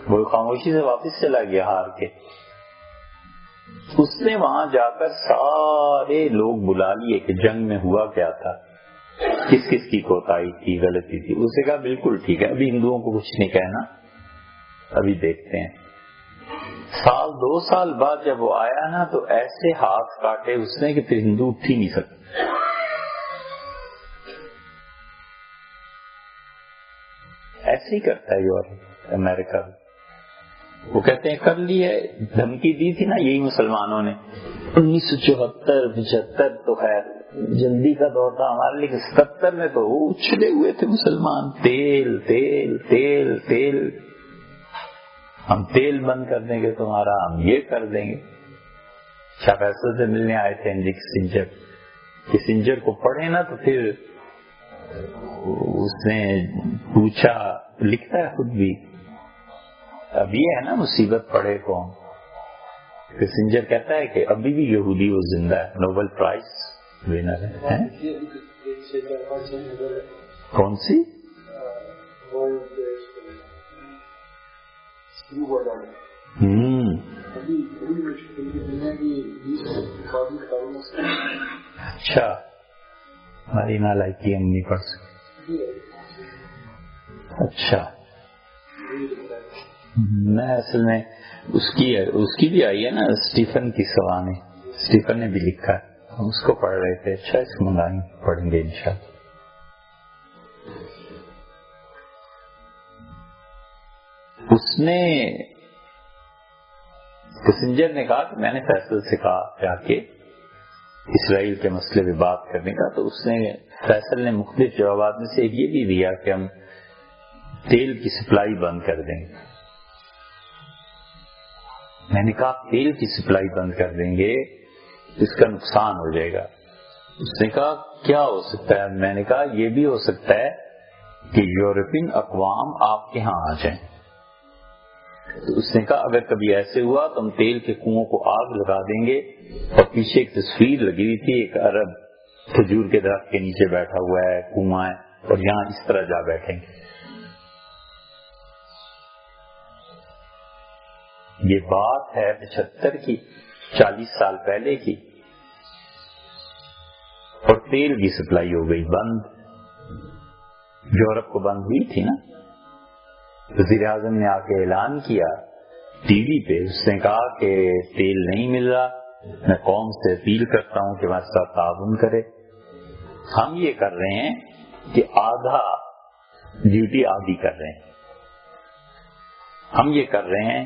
Speaker 1: وہ خاموشی سے واپس چلا گیا ہار کے۔ اس نے وہاں جا کر سارے لوگ بلا لیے کہ جنگ میں ہوا کیا تھا، کس کس کی کوتاہی تھی، غلطی تھی۔ اسے کہا بالکل ٹھیک ہے، ابھی ہندوؤں کو کچھ نہیں کہنا، ابھی دیکھتے ہیں۔ سال 2 سال بعد جب وہ آیا نا تو ایسے ہاتھ کاٹے اس نے کہ پھر ہندو اٹھ ہی نہیں سکتے۔ ایسے ہی کرتا ہے یورپ امریکہ۔ وہ کہتے ہیں کر لی ہے، دھمکی دی تھی نا یہی مسلمانوں نے 1974-75، تو خیر جلدی کا دور تھا ہمارے، لیکن 77 میں تو وہ اچھلے ہوئے تھے مسلمان، تیل تیل تیل تیل، ہم تیل بند کر دیں گے تمہارا، ہم یہ کر دیں گے۔ شاہ فیصل سے ملنے آئے تھے ہنری کسنجر، کسنجر کو پڑھے نا تو پھر اس نے پوچھا، لکھتا ہے خود بھی، اب یہ ہے نا مصیبت پڑے کون۔ کسنجر کہتا ہے کہ ابھی بھی یہودی وہ زندہ ہے، نوبل پرائز ونر ہے۔ کون سی؟ اچھا، ہماری نالائکی ہم نہیں پڑھ سکتے۔ اچھا، میں اصل میں اس کی بھی آئی ہے نا اسٹیفن کی سوانح، اسٹیفن نے بھی لکھا ہے، ہم اس کو پڑھ رہے تھے۔ اچھا، اس کو منگائیں، پڑھیں گے انشاءاللہ۔ اس نے کسنجر نے کہا کہ میں نے فیصل سے کہا جا کے اسرائیل کے مسئلے پہ بات کرنے کا، تو اس نے فیصل نے مختلف جوابات میں سے ایک یہ بھی دیا کہ ہم تیل کی سپلائی بند کر دیں گے۔ میں نے کہا تیل کی سپلائی بند کر دیں گے اس کا نقصان ہو جائے گا۔ اس نے کہا کیا ہو سکتا ہے؟ میں نے کہا یہ بھی ہو سکتا ہے کہ یورپین اقوام آپ کے ہاں آ جائیں۔ تو اس نے کہا اگر کبھی ایسے ہوا تو ہم تیل کے کنووں کو آگ لگا دیں گے، اور پیچھے ایک تصویر لگی ہوئی تھی، ایک عرب کھجور کے درخت کے نیچے بیٹھا ہوا ہے، کنواں ہے، اور یہاں اس طرح جا بیٹھیں گے۔ یہ بات ہے 75 کی، 40 سال پہلے کی، اور تیل کی سپلائی ہو گئی بند، یورپ کو بند ہوئی تھی نا۔ وزیر اعظم نے آ کے اعلان کیا ٹی وی پہ، اس نے کہا کہ تیل نہیں مل رہا، میں قوم سے اپیل کرتا ہوں کہ ہمارے ساتھ تعاون کرے۔ ہم یہ کر رہے ہیں کہ آدھا ڈیوٹی آدھی کر رہے ہیں، ہم یہ کر رہے ہیں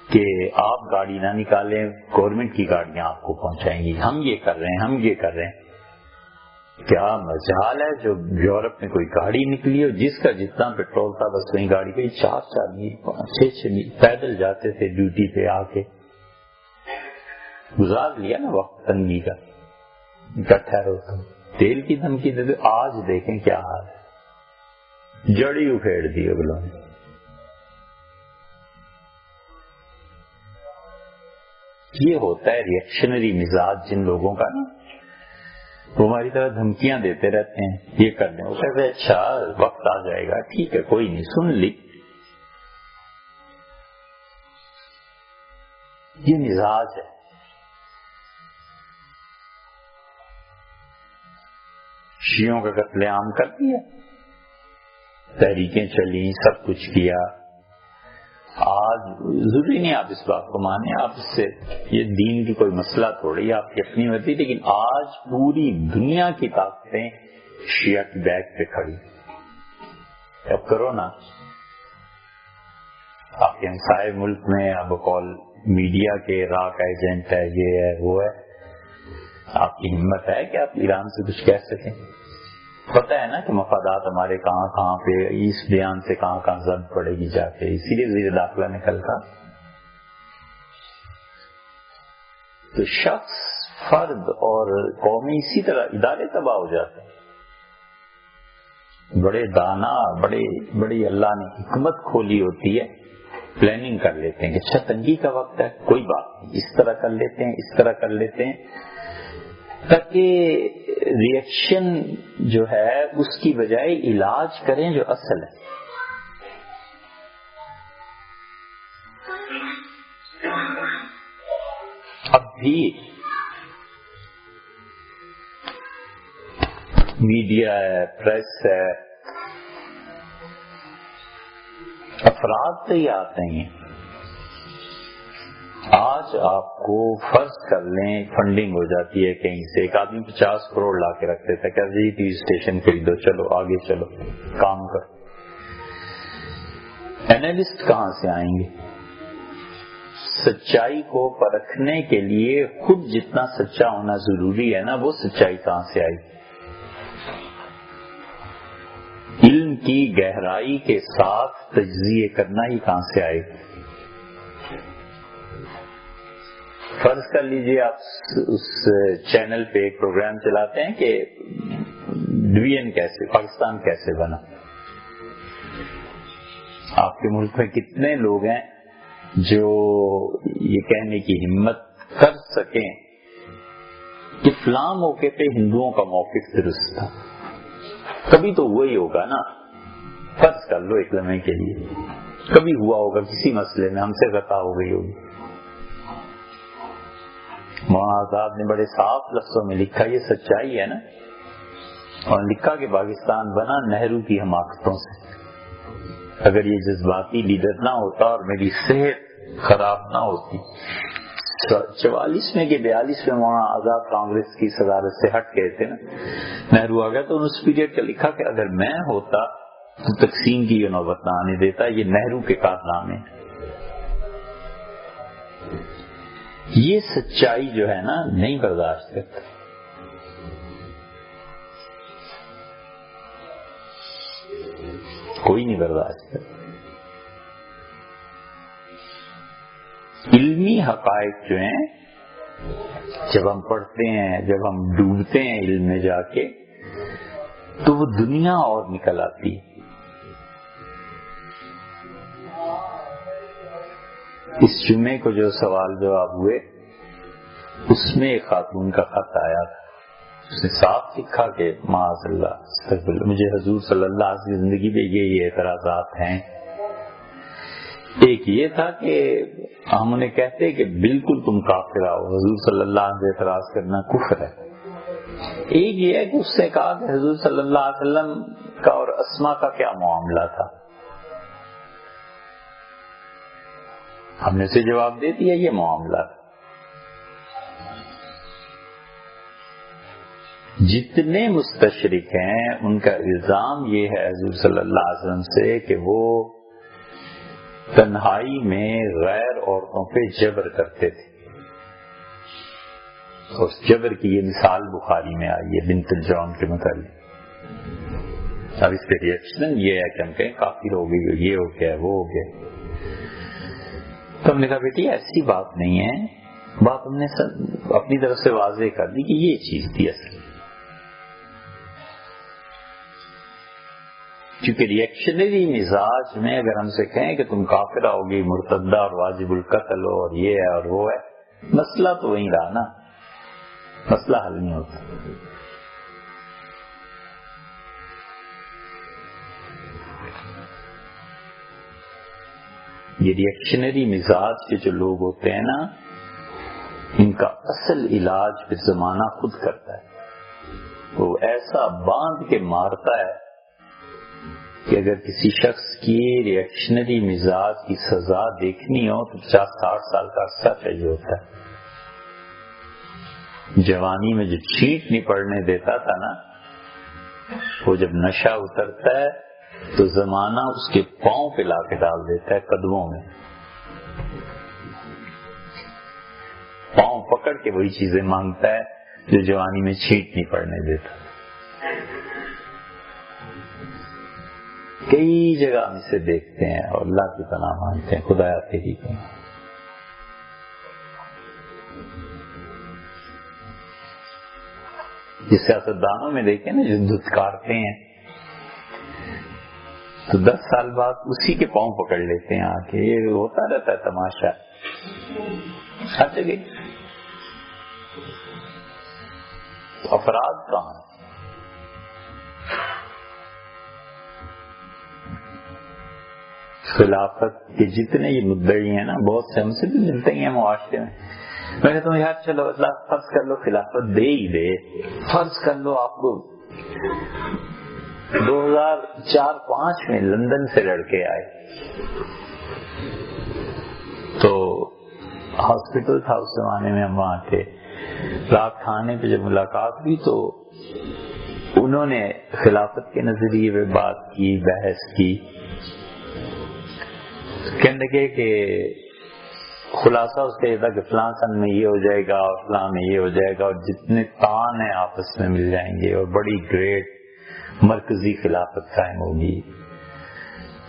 Speaker 1: کہ آپ گاڑی نہ نکالیں، گورنمنٹ کی گاڑیاں آپ کو پہنچائیں گی، ہم یہ کر رہے ہیں، ہم یہ کر رہے ہیں۔ کیا مجال ہے جو یورپ میں کوئی گاڑی نکلی ہو، جس کا جتنا پیٹرول تھا بس وہیں گاڑی گئی، 4 میل 6 میل پیدل جاتے تھے ڈیوٹی پہ، آ کے گزار لیا نا وقت تنگی کا، اکٹھا روتا تیل کی دھمکی دے دے۔ آج دیکھیں کیا حال ہے، جڑی اکھیڑ دی اگلوں نے۔ یہ ہوتا ہے ریئیکشنری مزاج جن لوگوں کا نا، وہ ہماری طرح دھمکیاں دیتے رہتے ہیں، یہ کر دیں، وہ کہتے ہیں اچھا وقت آ جائے گا، ٹھیک ہے کوئی نہیں، سن لی۔ یہ مزاج ہے۔ شیعوں کا قتل عام کر دیا، تحریکیں چلیں، سب کچھ کیا، آج ضروری نہیں آپ اس بات کو مانیں، آپ اس سے یہ دین کی کوئی مسئلہ تھوڑی آپ کی اپنی ہوتی، لیکن آج پوری دنیا کی طاقتیں شیعہ کی بیک پہ کھڑی. اب کرو نا، آپ کے ہمسائے ملک میں اب قول میڈیا کے راک ایجنٹ ہے، یہ ہے وہ ہے، آپ کی ہمت ہے کہ آپ ایران سے کچھ کہہ سکیں؟ پتہ ہے نا کہ مفادات ہمارے کہاں کہاں پہ، اس بیان سے کہاں کہاں زد پڑے گی جا کے، اسی لیے وزیر داخلہ نے کل کہا. تو شخص، فرد اور قومی اسی طرح ادارے تباہ ہو جاتے ہیں. بڑے دانا، بڑی اللہ نے حکمت کھولی ہوتی ہے، پلاننگ کر لیتے ہیں کہ اچھا تنگی کا وقت ہے، کوئی بات نہیں، اس طرح کر لیتے ہیں، اس طرح کر لیتے ہیں، تاکہ ریئیکشن جو ہے اس کی بجائے علاج کریں جو اصل ہے. اب بھی میڈیا ہے، پریس ہے، افراد سے ہی آتے ہیں. آج آپ کو فرض کر لیں فنڈنگ ہو جاتی ہے کہیں سے، ایک آدمی 50 کروڑ لا کے رکھ دیتا ہے کہ جی ٹی وی اسٹیشن خریدو، چلو آگے چلو کام کرو. اینالسٹ کہاں سے آئیں گے؟ سچائی کو پرکھنے کے لیے خود جتنا سچا ہونا ضروری ہے نا، وہ سچائی کہاں سے آئی؟ علم کی گہرائی کے ساتھ تجزیے کرنا ہی کہاں سے آئے؟ فرض کر لیجئے آپ اس چینل پہ ایک پروگرام چلاتے ہیں کہ ڈویژن کیسے، پاکستان کیسے بنا. آپ کے ملک میں کتنے لوگ ہیں جو یہ کہنے کی ہمت کر سکیں کہ فلاں موقع پہ ہندوؤں کا موقف درست تھا؟ کبھی تو وہی ہوگا نا. فرض کر لو ایک لمحے کے لیے کبھی ہوا ہوگا کسی مسئلے میں، ہم سے خطا ہو گئی ہوگی. مولانا آزاد نے بڑے صاف لفظوں میں لکھا، یہ سچائی ہے نا، اور لکھا کہ پاکستان بنا نہرو کی حماقتوں سے. اگر یہ جذباتی لیڈر نہ ہوتا اور میری صحت خراب نہ ہوتی. 44 میں کہ 42 میں مولانا آزاد کانگریس کی صدارت سے ہٹ گئے تھے نا، نہرو آ گیا تو انہوں نے اس پیریڈ کا لکھا کہ اگر میں ہوتا تو تقسیم کی یہ نوبت نہ آنے دیتا. یہ نہرو کے کارنامے. یہ سچائی جو ہے نا نہیں برداشت کرتا. کوئی نہیں برداشت کرتا. علمی حقائق جو ہیں جب ہم پڑھتے ہیں، جب ہم ڈوبتے ہیں علم میں جا کے، تو وہ دنیا اور نکل آتی ہے. اس جمعے کو جو سوال جواب ہوئے اس میں ایک خاتون کا خط آیا تھا. اس نے صاف لکھا کہ معاذ اللہ مجھے حضور صلی اللہ علیہ وسلم کی زندگی میں یہ اعتراضات ہیں. ایک یہ تھا کہ ہم انہیں کہتے کہ بالکل تم کافر ہو، حضور صلی اللہ علیہ وسلم سے اعتراض کرنا کفر ہے. ایک یہ ہے کہ اس نے کہا کہ حضور صلی اللہ علیہ وسلم کا اور اسما کا کیا معاملہ تھا. ہم نے اسے جواب دے دیا یہ معاملہ تھا. جتنے مستشرق ہیں ان کا الزام یہ ہے حضور صلی اللہ علیہ وسلم سے کہ وہ تنہائی میں غیر عورتوں پہ جبر کرتے تھے. اور جبر کی یہ مثال بخاری میں آئی ہے بنت الجون کے متعلق. اب اس پہ ریئیکشن یہ ہے کہ ہم کہیں کافر ہو گئی، یہ ہو گیا وہ ہو گیا. تو ہم نے کہا بیٹی ایسی بات نہیں ہے، بات ہم نے اپنی طرف سے واضح کر دی کہ یہ چیز تھی اصل. کیونکہ ریئیکشنری مزاج میں اگر ہم سے کہیں کہ تم کافرہ ہوگی، مرتدہ اور واجب القتل ہو اور یہ ہے اور وہ ہے، مسئلہ تو وہیں رہا نا، مسئلہ حل نہیں ہوتا. یہ ریئیکشنری مزاج کے جو لوگ ہوتے ہیں نا، ان کا اصل علاج پھر زمانہ خود کرتا ہے. وہ ایسا باندھ کے مارتا ہے کہ اگر کسی شخص کی ریئیکشنری مزاج کی سزا دیکھنی ہو تو 50-60 سال کا عرصہ چاہیے ہوتا ہے. جوانی میں جو چھینٹ نہیں پڑنے دیتا تھا نا، وہ جب نشہ اترتا ہے تو زمانہ اس کے پاؤں پہ لا کے ڈال دیتا ہے، قدموں میں پاؤں پکڑ کے وہی چیزیں مانگتا ہے جو جوانی میں چھینٹ نہیں پڑنے دیتا. کئی جگہ ہم اسے دیکھتے ہیں اور اللہ کی پناہ مانگتے ہیں، خدایا تیری پناہ. جس سیاستدانوں میں دیکھیں نا جو دھتکارتے ہیں تو 10 سال بعد اسی کے پاؤں پکڑ لیتے ہیں آ کے. یہ ہوتا رہتا ہے تماشا ہر جگہ. افراد کہاں؟ خلافت کے جتنے یہ مدعی ہیں نا، بہت سے ہم سے بھی ملتے ہی ہیں معاشرے میں. میں کہتا ہوں یار چلو اللہ فرض کر لو خلافت دے ہی دے، فرض کر لو آپ کو 2004-05 میں لندن سے لڑکے آئے تو ہاسپٹل تھا اس زمانے میں، ہم وہاں تھے. رات کھانے پہ جب ملاقات ہوئی تو انہوں نے خلافت کے نظریے پہ بات کی، بحث کی. کہنے لگے کہ خلاصہ اس کا یہ تھا کہ فلاں سن میں یہ ہو جائے گا اور فلاں میں یہ ہو جائے گا اور جتنے تان ہیں آپس میں مل جائیں گے اور بڑی گریٹ مرکزی خلافت قائم ہوگی.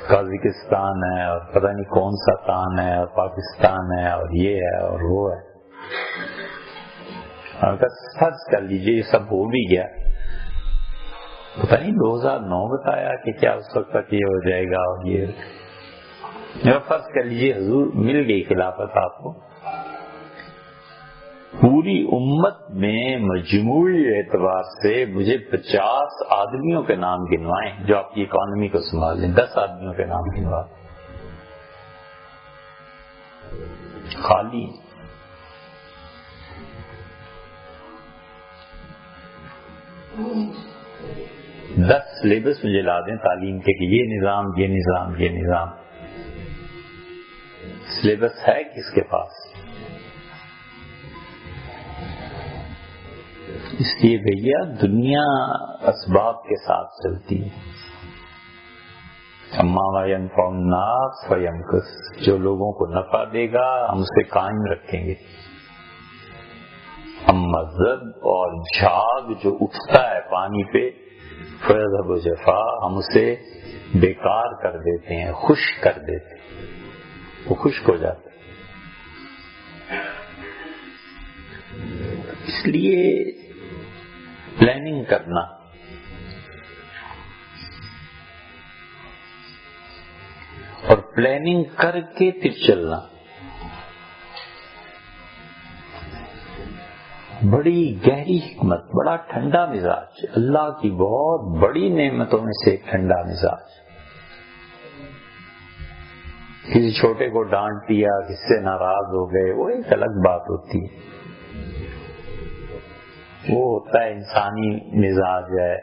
Speaker 1: قازقستان ہے اور پتہ نہیں کون سا تان ہے اور پاکستان ہے اور یہ ہے اور وہ ہے. اور فرض کر لیجیے یہ سب ہو بھی گیا، پتہ نہیں 2009 بتایا کہ کیا اس وقت تک یہ ہو جائے گا اور یہ. فرض کر لیجیے حضور مل گئی خلافت آپ کو، پوری امت میں مجموعی اعتبار سے مجھے 50 آدمیوں کے نام گنوائیں جو آپ کی اکانومی کو سنبھال لیں. 10 آدمیوں کے نام گنوائیں خالی. دس سلیبس مجھے لا دیں تعلیم کے کہ یہ نظام یہ نظام یہ نظام. سلیبس ہے کس کے پاس؟ اس لیے بھیا دنیا اسباب کے ساتھ چلتی ہے. اما وینفع الناس فیمکث، جو لوگوں کو نفع دے گا ہم اسے قائم رکھیں گے. اما زد اور جھاگ جو اٹھتا ہے پانی پہ فیذهب جفا، ہم اسے بیکار کر دیتے ہیں، خشک کر دیتے ہیں، وہ خشک ہو جاتا ہے. اس لیے پلاننگ کرنا، اور پلاننگ کر کے پھر چلنا، بڑی گہری حکمت، بڑا ٹھنڈا مزاج، اللہ کی بہت بڑی نعمتوں میں سے ایک ٹھنڈا مزاج. کسی چھوٹے کو ڈانٹ دیا، کس سے ناراض ہو گئے، وہ ایک الگ بات ہوتی ہے. وہ ہوتا ہے انسانی مزاج ہے،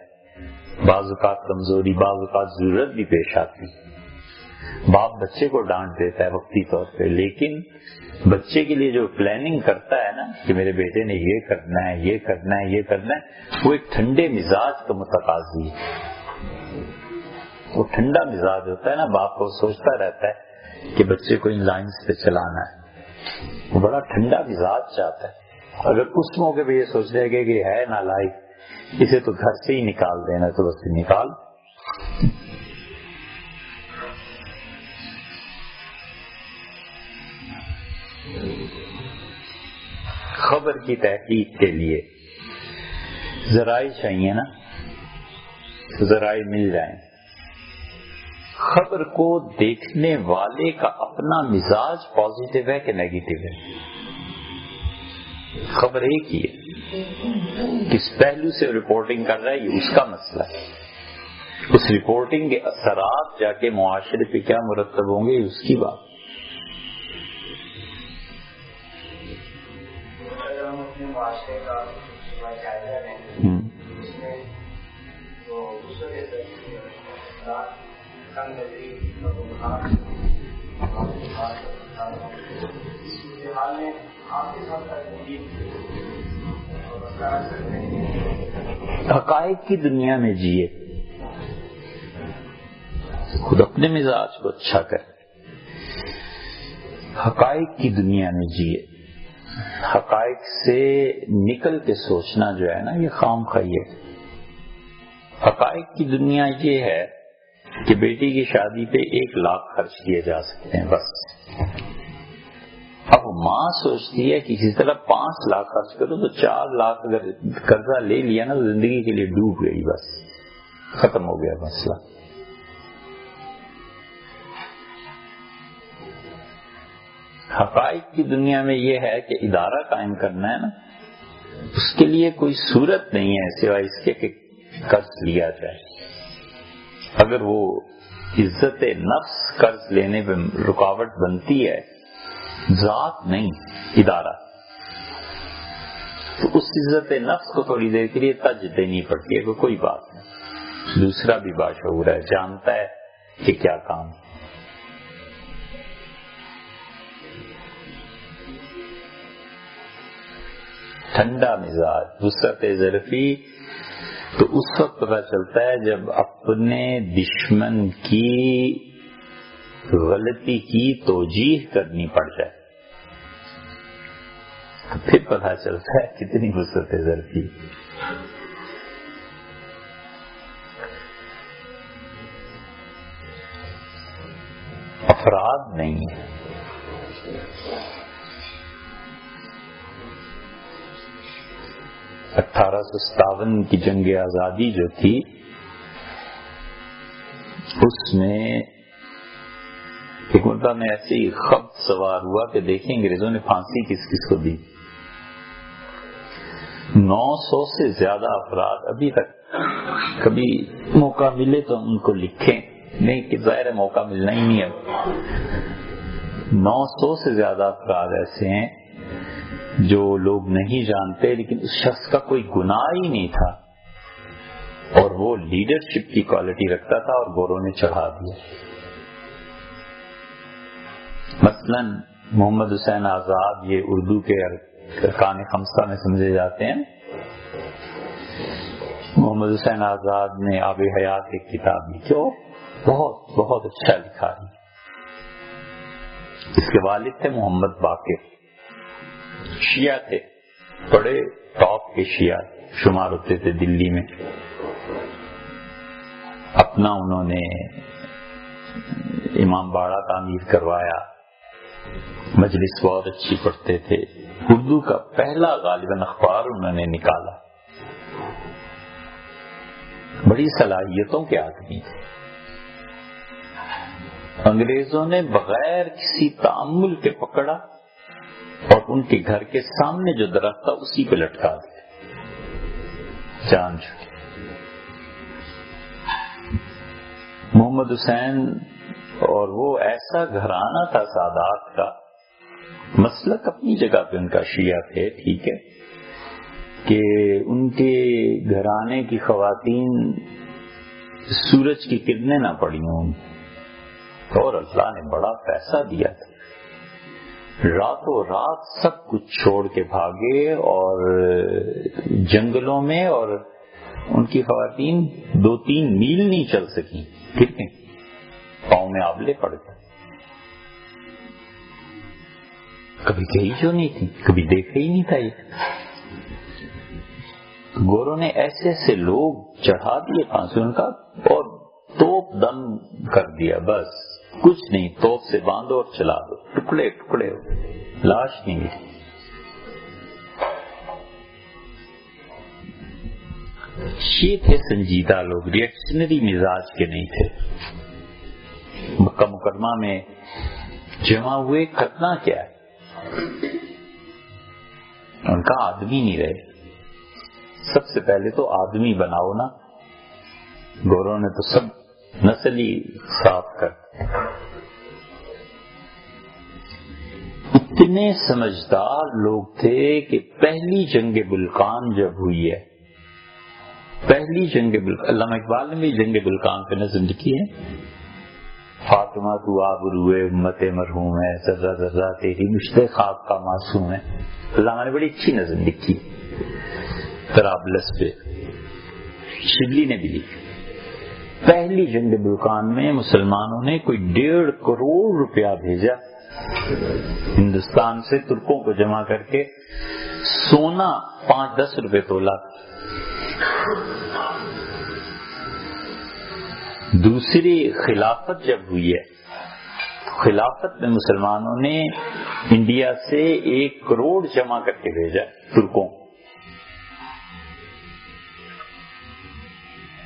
Speaker 1: بعض اوقات کمزوری، بعض اوقات ضرورت بھی پیش آتی. باپ بچے کو ڈانٹ دیتا ہے وقتی طور پہ، لیکن بچے کے لیے جو پلاننگ کرتا ہے نا کہ میرے بیٹے نے یہ کرنا ہے یہ کرنا ہے یہ کرنا ہے، وہ ایک ٹھنڈے مزاج کا متقاضی ہے. وہ ٹھنڈا مزاج ہوتا ہے نا، باپ کو سوچتا رہتا ہے کہ بچے کو ان لائنز پہ چلانا ہے. وہ بڑا ٹھنڈا مزاج چاہتا ہے. اگر اس موقع پہ یہ سوچ رہے گا کہ ہے نالائق، اسے تو گھر سے ہی نکال دینا، تو بس نکال. خبر کی تحقیق کے لیے ذرائع چاہیے نا، ذرائع مل جائیں. خبر کو دیکھنے والے کا اپنا مزاج پازیٹیو ہے کہ نیگیٹو ہے؟ خبر ایک ہی ہے، کس پہلو سے رپورٹنگ کر رہا ہے یہ اس کا مسئلہ ہے. اس رپورٹنگ کے اثرات جا کے معاشرے پہ کیا مرتب ہوں گے اس کی بات.
Speaker 2: معاشرے کا جائزہ لیں اس میں جو
Speaker 1: حقائق کی دنیا میں جیے، خود اپنے مزاج کو اچھا کرے، حقائق کی دنیا میں جیے۔ حقائق سے نکل کے سوچنا جو ہے نا یہ خام خواہی ہے۔ حقائق کی دنیا یہ ہے کہ بیٹی کی شادی پہ 1 لاکھ خرچ کیے جا سکتے ہیں بس۔ اب ماں سوچتی ہے کہ کسی طرح 5 لاکھ خرچ کرو تو 4 لاکھ اگر قرضہ لے لیا نا تو زندگی کے لیے ڈوب گئی، بس ختم ہو گیا مسئلہ۔ حقائق کی دنیا میں یہ ہے کہ ادارہ قائم کرنا ہے نا، اس کے لیے کوئی صورت نہیں ہے سوائے اس کے کہ قرض لیا جائے۔ اگر وہ عزت نفس قرض لینے پہ رکاوٹ بنتی ہے، ذات نہیں ادارہ، تو اس عزت نفس کو تھوڑی دیر کے لیے تج دینی پڑتی ہے کہ کوئی بات نہیں، دوسرا بھی باشعور ہے، جانتا ہے کہ کیا کام۔ ٹھنڈا مزاج، وسعت ظرفی تو اس وقت پتہ چلتا ہے جب اپنے دشمن کی غلطی کی توجیح کرنی پڑ جائے، تو پھر پتہ چلتا ہے کتنی وسعت ظرفی۔ افراد نہیں ہے۔ 1857 کی جنگ آزادی جو تھی اس میں ایک مرتبہ میں ایسے ہی خبر سوار ہوا کہ دیکھیں انگریزوں نے پھانسی کس کس کو دی۔ 900 سے زیادہ افراد، ابھی تک کبھی موقع ملے تو ان کو لکھیں، نہیں کہ ظاہر موقع ملنا ہی نہیں ہے۔ 900 سے زیادہ افراد ایسے ہیں جو لوگ نہیں جانتے لیکن اس شخص کا کوئی گناہ ہی نہیں تھا اور وہ لیڈرشپ کی کوالٹی رکھتا تھا اور گوروں نے چڑھا دیا۔ مثلا محمد حسین آزاد، یہ اردو کے ارکان خمسہ میں سمجھے جاتے ہیں۔ محمد حسین آزاد نے آب حیات ایک کتاب لکھی اور بہت بہت اچھا لکھا ہے۔ اس کے والد تھے محمد باقر، شیعہ تھے، بڑے ٹاپ کے شیعہ شمار ہوتے تھے دلی میں۔ اپنا انہوں نے امام باڑہ تعمیر کروایا، مجلس بہت اچھی پڑھتے تھے، اردو کا پہلا غالباً اخبار انہوں نے نکالا، بڑی صلاحیتوں کے آدمی تھے۔ انگریزوں نے بغیر کسی تأمل کے پکڑا اور ان کے گھر کے سامنے جو درخت تھا اسی پہ لٹکا دیا، جان چکے۔ محمد حسین اور وہ ایسا گھرانہ تھا سادات کا، مسلک اپنی جگہ پہ ان کا شیعہ تھے، ٹھیک ہے، کہ ان کے گھرانے کی خواتین سورج کی کرنیں نہ پڑی ہوں، اور اللہ نے بڑا پیسہ دیا تھا، راتوں رات سب کچھ چھوڑ کے بھاگے اور جنگلوں میں، اور ان کی خواتین 2-3 میل نہیں چل سکی، ٹھیک ہے، پاؤں میں آبلے پڑ گئے، کبھی کہیں جو نہیں تھی، کبھی دیکھا ہی نہیں تھا یہ۔ گوروں نے ایسے ایسے لوگ چڑھا دیے پھانسیوں کا اور توپ دم کر دیا، بس کچھ نہیں، توپ سے باندھو اور چلا دو، ٹکڑے ٹکڑے ہو، لاش نہیں ملی۔ یہ تھے سنجیدہ لوگ، ریئیکشنری مزاج کے نہیں تھے۔ مکہ مکرمہ میں جمع ہوئے، کرنا کیا ہے؟ ان کا آدمی نہیں رہے، سب سے پہلے تو آدمی بناؤ نا، گوروں نے تو سب نسل ہی صاف کر۔ اتنے سمجھدار لوگ تھے کہ پہلی جنگ بلقان جب ہوئی ہے، پہلی جنگ بلقان، علامہ اقبال نے بھی جنگ بلقان پہ نظم لکھی ہے، فاطمہ تو آبروئے امت مرحوم ہے، ذرہ ذرہ تیری مشتے خواب کا معصوم ہے. علامہ نے بڑی اچھی نظم لکھی طرابلس پہ، شبلی نے بھی لکھی. پہلی جنگ بلقان میں مسلمانوں نے کوئی 1.5 کروڑ روپیہ بھیجا ہندوستان سے ترکوں کو جمع کر کے. سونا 5-10 روپے تولا. دوسری خلافت جب ہوئی ہے، خلافت میں مسلمانوں نے انڈیا سے 1 کروڑ جمع کر کے بھیجا ترکوں.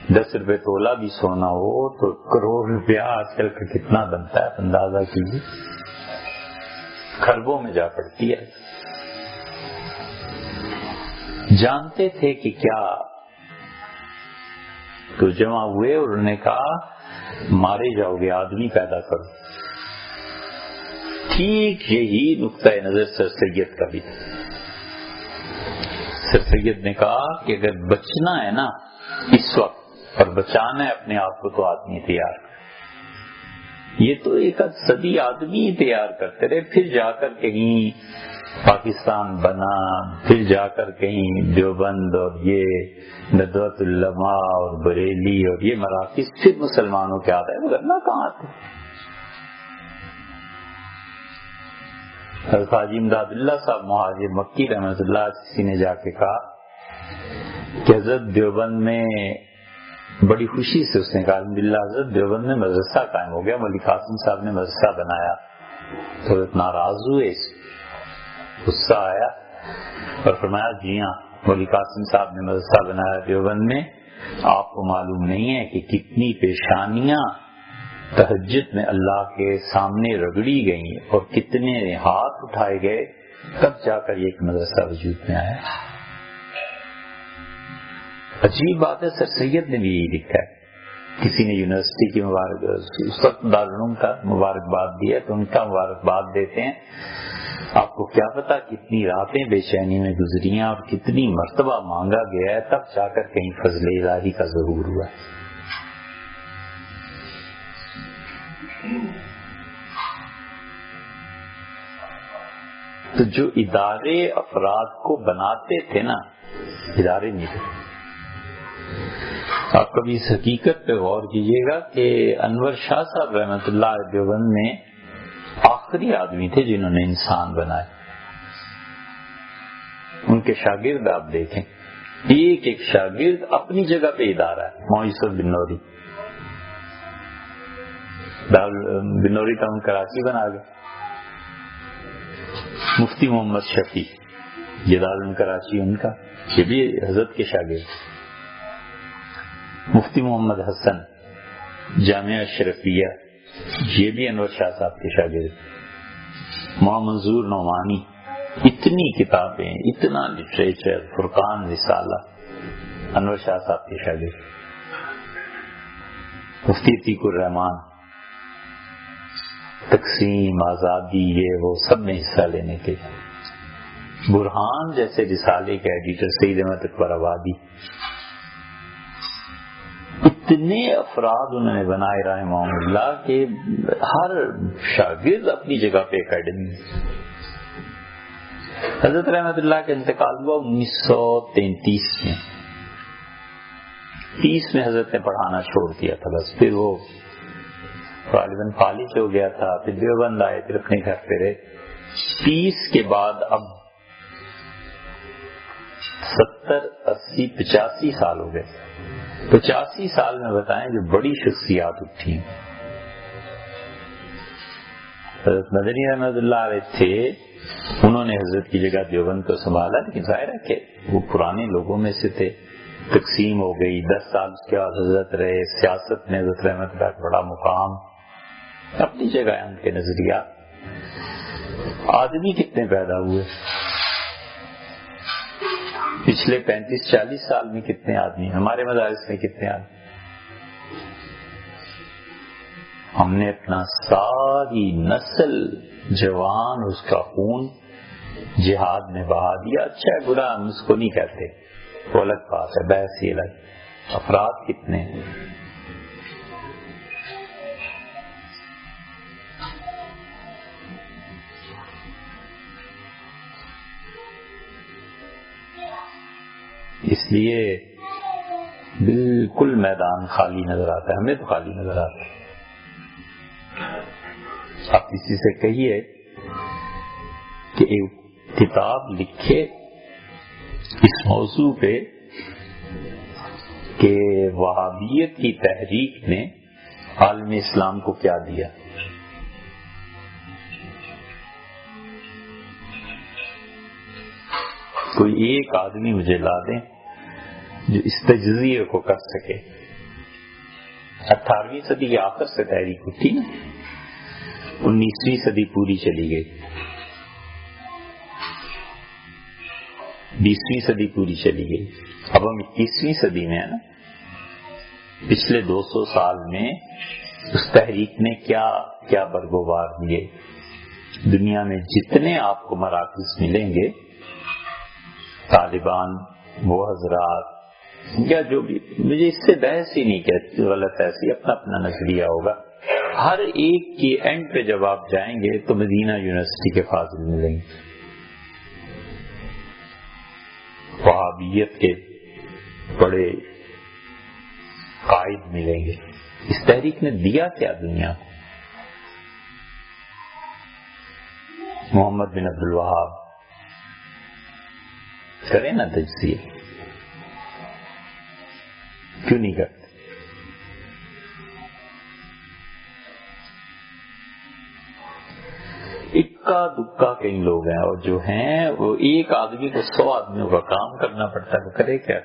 Speaker 1: 10 روپے تولا بھی سونا ہو تو کروڑ روپیہ آج کل کا کتنا بنتا ہے اندازہ کیجیے، خربوں میں جا پڑتی ہے. جانتے تھے کہ کیا، تو جمع ہوئے اور انہوں نے کہا مارے جاؤ گے، آدمی پیدا کرو. ٹھیک یہی نقطۂ نظر سر سید کا بھی تھا. سر سید نے کہا کہ اگر بچنا ہے نا اس وقت اور بچانا ہے اپنے آپ کو تو آدمی تیار. یہ تو ایک صدی آدمی تیار کرتے رہے، پھر جا کر کہیں پاکستان بنا، پھر جا کر کہیں دیوبند اور یہ ندوۃ العلماء اور بریلی اور یہ مراکز پھر مسلمانوں کے آتا ہے، مگر نہ کہاں تھے. حضرت حاجی امداد اللہ صاحب مہاجر مکی رحمۃ اللہ کسی نے جا کے کہا کہ حضرت دیوبند میں، بڑی خوشی سے اس نے کہا الحمدللہ حضرت دیوبند میں مدرسہ قائم ہو گیا، مولوی قاسم صاحب نے مدرسہ بنایا. تو حضرت ناراض ہوئے، غصہ آیا اور فرمایا جی ہاں مولوی قاسم صاحب نے مدرسہ بنایا دیوبند میں، آپ کو معلوم نہیں ہے کہ کتنی پیشانیاں تہجد میں اللہ کے سامنے رگڑی گئی اور کتنے ہاتھ اٹھائے گئے، تب جا کر یہ ایک مدرسہ وجود میں آیا. عجیب بات ہے، سر سید نے بھی یہی لکھا ہے. کسی نے یونیورسٹی کی اس وقت دارالعلوم کا مبارکباد دیا تو ان کا مبارکباد دیتے ہیں. آپ کو کیا پتا کتنی راتیں بے چینی میں گزری ہیں اور کتنی مرتبہ مانگا گیا ہے، تب جا کر کہیں فضل الہی کا ظہور ہوا. تو جو ادارے افراد کو بناتے تھے نا، ادارے نہیں تھے. آپ کبھی اس حقیقت پہ غور کیجیے گا کہ انور شاہ صاحب رحمۃ اللہ علیہ دیوبند میں آخری آدمی تھے جنہوں نے انسان بنائے. ان کے شاگرد آپ دیکھیں، ایک ایک شاگرد اپنی جگہ پہ ادارہ ہے. مویسر بن نوری، بنوری ٹاؤن کراچی بنا گئے. مفتی محمد شفیع، یہ دارالعلوم کراچی ان کا، یہ بھی حضرت کے شاگرد. مفتی محمد حسن جامعہ اشرفیہ، یہ بھی انور شاہ صاحب کے شاگرد. محمد منظور نعمانی، اتنی کتابیں، اتنا لٹریچر، فرقان رسالہ، انور شاہ صاحب کے شاگرد. مفتی عتیق الرحمان، تقسیم، آزادی، یہ وہ سب میں حصہ لینے کے. برہان جیسے رسالے کے ایڈیٹر سید احمد اکبر آبادی. اتنے افراد انہوں نے بنائے رحمہ اللہ کہ ہر شاگرد اپنی جگہ پہ اکیڈمی. حضرت رحمت اللہ کا انتقال ہوا 1933 میں. 30 میں حضرت نے پڑھانا چھوڑ دیا تھا بس. پھر وہ غالباً فالج ہو گیا تھا، پھر دیوبند آئے، پھر اپنے گھر پہ رہے. 30 کے بعد اب 70 80 85 سال ہو گئے. 85 سال میں بتائیں جو بڑی شخصیات اٹھی. حضرت مدنی رحمۃ اللہ علیہ تھے، انہوں نے حضرت کی جگہ دیوبند کو سنبھالا، لیکن ظاہر ہے کہ وہ پرانے لوگوں میں سے تھے. تقسیم ہو گئی، 10 سال اس کے بعد حضرت رہے. سیاست میں حضرت رحمۃ اللہ کا بڑا مقام، اپنی جگہ ان کے نظریات. آدمی کتنے پیدا ہوئے پچھلے 35-40 سال میں؟ کتنے آدمی ہمارے مدارس میں؟ کتنے آدمی؟ ہم نے اپنا ساری نسل جوان، اس کا خون جہاد میں بہا دیا. اچھا ہے برا ہم اس کو نہیں کہتے، وہ الگ بات ہے، بحث ہی الگ. افراد کتنے ہیں؟ اس لیے بالکل میدان خالی نظر آتا ہے، ہمیں تو خالی نظر آتا ہے. آپ کسی سے کہیے کہ ایک کتاب لکھے اس موضوع پہ کہ وہابیت کی تحریک نے عالم اسلام کو کیا دیا، کوئی ایک آدمی مجھے لا دیں جو اس تجزیے کو کر سکے. 18ویں صدی کے آخر سے تحریک اٹھی نا، 19ویں صدی پوری چلی گئی، 20ویں صدی پوری چلی گئی، اب ہم 21ویں صدی میں ہیں نا. پچھلے 200 سال میں اس تحریک نے کیا کیا برگوار دیے. دنیا میں جتنے آپ کو مراکز ملیں گے، طالبان، وہ حضرات یا جو بھی، مجھے اس سے بحث ہی نہیں کہتی، غلط ایسی اپنا اپنا نظریہ ہوگا. ہر ایک کے اینڈ پہ جب آپ جائیں گے تو مدینہ یونیورسٹی کے فاضل ملیں گے، وہابیت کے بڑے قائد ملیں گے. اس تحریک نے دیا کیا دنیا کو؟ محمد بن عبد الوہاب کریں نا تجزیہ، کیوں نہیں کرتے؟ اکا دکا کئی لوگ ہیں، اور جو ہیں وہ ایک آدمی کو 100 آدمیوں کا کام کرنا پڑتا ہے، وہ کرے کیا؟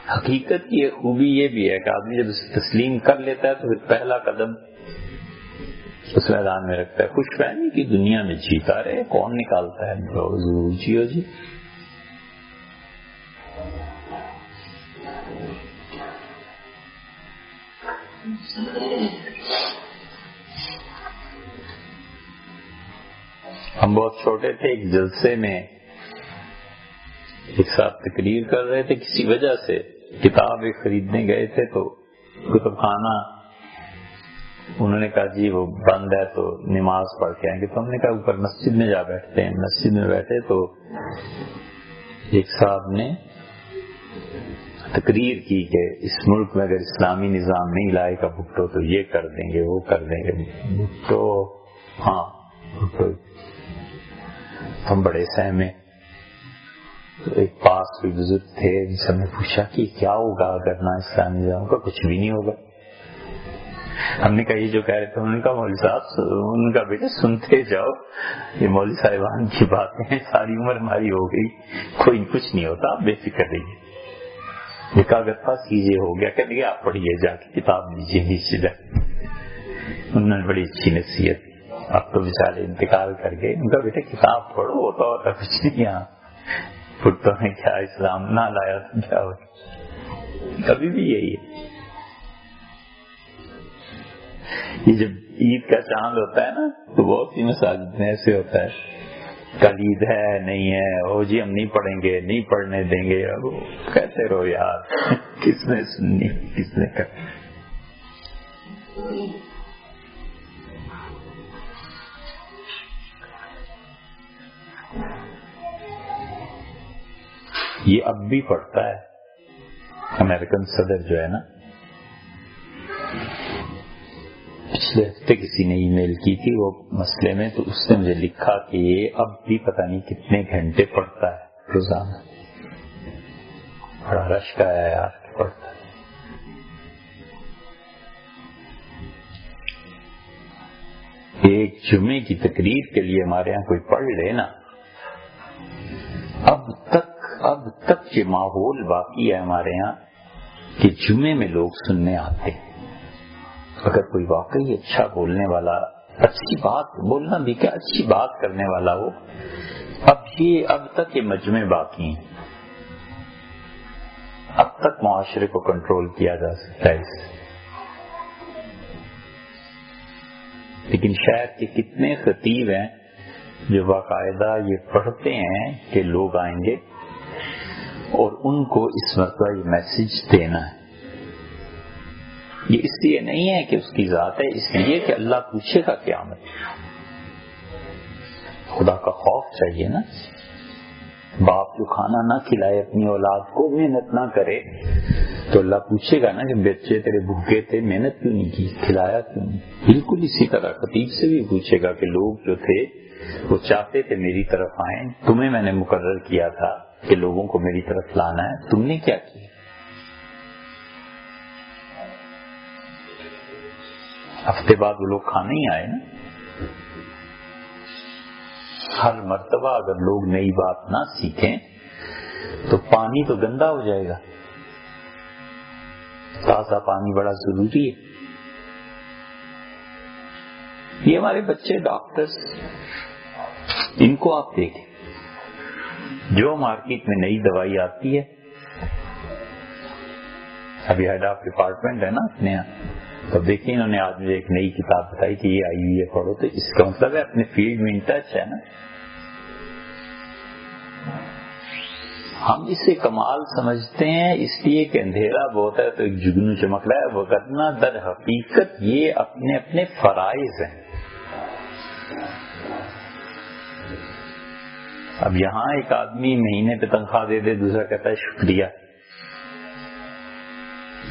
Speaker 1: حقیقت کی خوبی یہ بھی ہے کہ آدمی جب اسے تسلیم کر لیتا ہے تو پھر پہلا قدم اس میدان میں رکھتا ہے. خوش فہمی کی دنیا میں جیتا رہے، کون نکالتا ہے؟ ضرور جیو جی. ہم بہت چھوٹے تھے، ایک جلسے میں ایک ساتھ تقریر کر رہے تھے، کسی وجہ سے کتابیں خریدنے گئے تھے تو کتب خانہ انہوں نے کہا جی وہ بند ہے تو نماز پڑھ کے آئیں گے. تو ہم نے کہا اوپر مسجد میں جا بیٹھتے ہیں. مسجد میں بیٹھے تو ایک صاحب نے تقریر کی کہ اس ملک میں اگر اسلامی نظام نہیں لائے گا بھٹو تو یہ کر دیں گے، وہ کر دیں گے. بھٹو، ہاں بھٹو. ہم بڑے سہمے. ایک پاس کوئی بزرگ تھے، ان سے ہم نے پوچھا کہ کیا ہوگا اگر نہ اسلامی نظام کا؟ کچھ بھی نہیں ہوگا. ہم نے کہا یہ جو کہہ رہے تھے، انہوں نے کہا مولوی صاحب، ان کا بیٹا سنتے جاؤ، یہ مولوی صاحبان کی باتیں ہیں، ساری عمر ہماری ہو گئی، کوئی کچھ نہیں ہوتا، آپ بے فکر رہیے. یہ کاغذ پاس کیجیے، ہو گیا. کہتے آپ پڑھیے، جا کے کتاب لیجیے نیچے جا. انہوں نے بڑی اچھی نصیحت. اب تو بیچارے انتقال کر گئے. ان کا بیٹا کتاب پڑھو، ہوتا ہوتا کچھ نہیں. یہاں بھٹو نے کیا اسلام نہ لایا تو کیا ہو؟ کبھی بھی یہی ہے. یہ جب عید کا چاند ہوتا ہے نا تو بہت سی مساجد میں ایسے ہوتا ہے، کل عید ہے نہیں ہے، او جی ہم نہیں پڑھیں گے، نہیں پڑھنے دیں گے. اب کہتے رہو یار، کس نے سننی، کس نے کرنا. یہ اب بھی پڑھتا ہے. امریکن صدر جو ہے نا، پچھلے ہفتے کسی نے ای میل کی تھی وہ مسئلے میں، تو اس نے مجھے لکھا کہ یہ اب بھی پتہ نہیں کتنے گھنٹے پڑھتا ہے روزانہ. بڑا رش کا ہے یار، پڑھتا ہے. ایک جمعے کی تقریر کے لیے ہمارے ہاں کوئی پڑھ لے نا، اب تک یہ ماحول باقی ہے ہمارے ہاں کہ جمعے میں لوگ سننے آتے ہیں. اگر کوئی واقعی اچھا بولنے والا، اچھی بات بولنا بھی کیا، اچھی بات کرنے والا ہو، اب تک یہ مجمع باقی ہیں. اب تک معاشرے کو کنٹرول کیا جا سکتا ہے اس سے. لیکن شہر کے کتنے خطیب ہیں جو باقاعدہ یہ پڑھتے ہیں کہ لوگ آئیں گے اور ان کو اس مرتبہ یہ میسج دینا ہے. یہ اس لیے نہیں ہے کہ اس کی ذات ہے، اس لیے کہ اللہ پوچھے گا قیامت. خدا کا خوف چاہیے نا. باپ جو کھانا نہ کھلائے اپنی اولاد کو، محنت نہ کرے، تو اللہ پوچھے گا نا کہ بچے تیرے بھوکے تھے، محنت کیوں نہیں کی، کھلایا کیوں نہیں. بالکل اسی طرح خطیب سے بھی پوچھے گا کہ لوگ جو تھے وہ چاہتے تھے میری طرف آئیں، تمہیں میں نے مقرر کیا تھا کہ لوگوں کو میری طرف لانا ہے، تم نے کیا کیا. ہفتے بعد وہ لوگ کھانے ہی آئے نا. ہر مرتبہ اگر لوگ نئی بات نہ سیکھیں تو پانی تو گندا ہو جائے گا. تازہ پانی بڑا ضروری ہے. یہ ہمارے بچے ڈاکٹرز، ان کو آپ دیکھیں، جو مارکیٹ میں نئی دوائی آتی ہے، ابھی ہیڈ آف ڈپارٹمنٹ ہے نا اپنے یہاں، تو دیکھیں انہوں نے آج مجھے ایک نئی کتاب بتائی کہ یہ آئی ہوئی ہے، پڑھو. تو اس کا مطلب ہے اپنے فیلڈ میں ان ٹچ ہے نا. ہم اسے کمال سمجھتے ہیں اس لیے کہ اندھیرا بہت ہے تو ایک جگنو چمک رہا ہے، وگرنہ در حقیقت یہ اپنے اپنے فرائض ہیں. اب یہاں ایک آدمی مہینے پہ تنخواہ دے دے، دوسرا کہتا ہے شکریہ،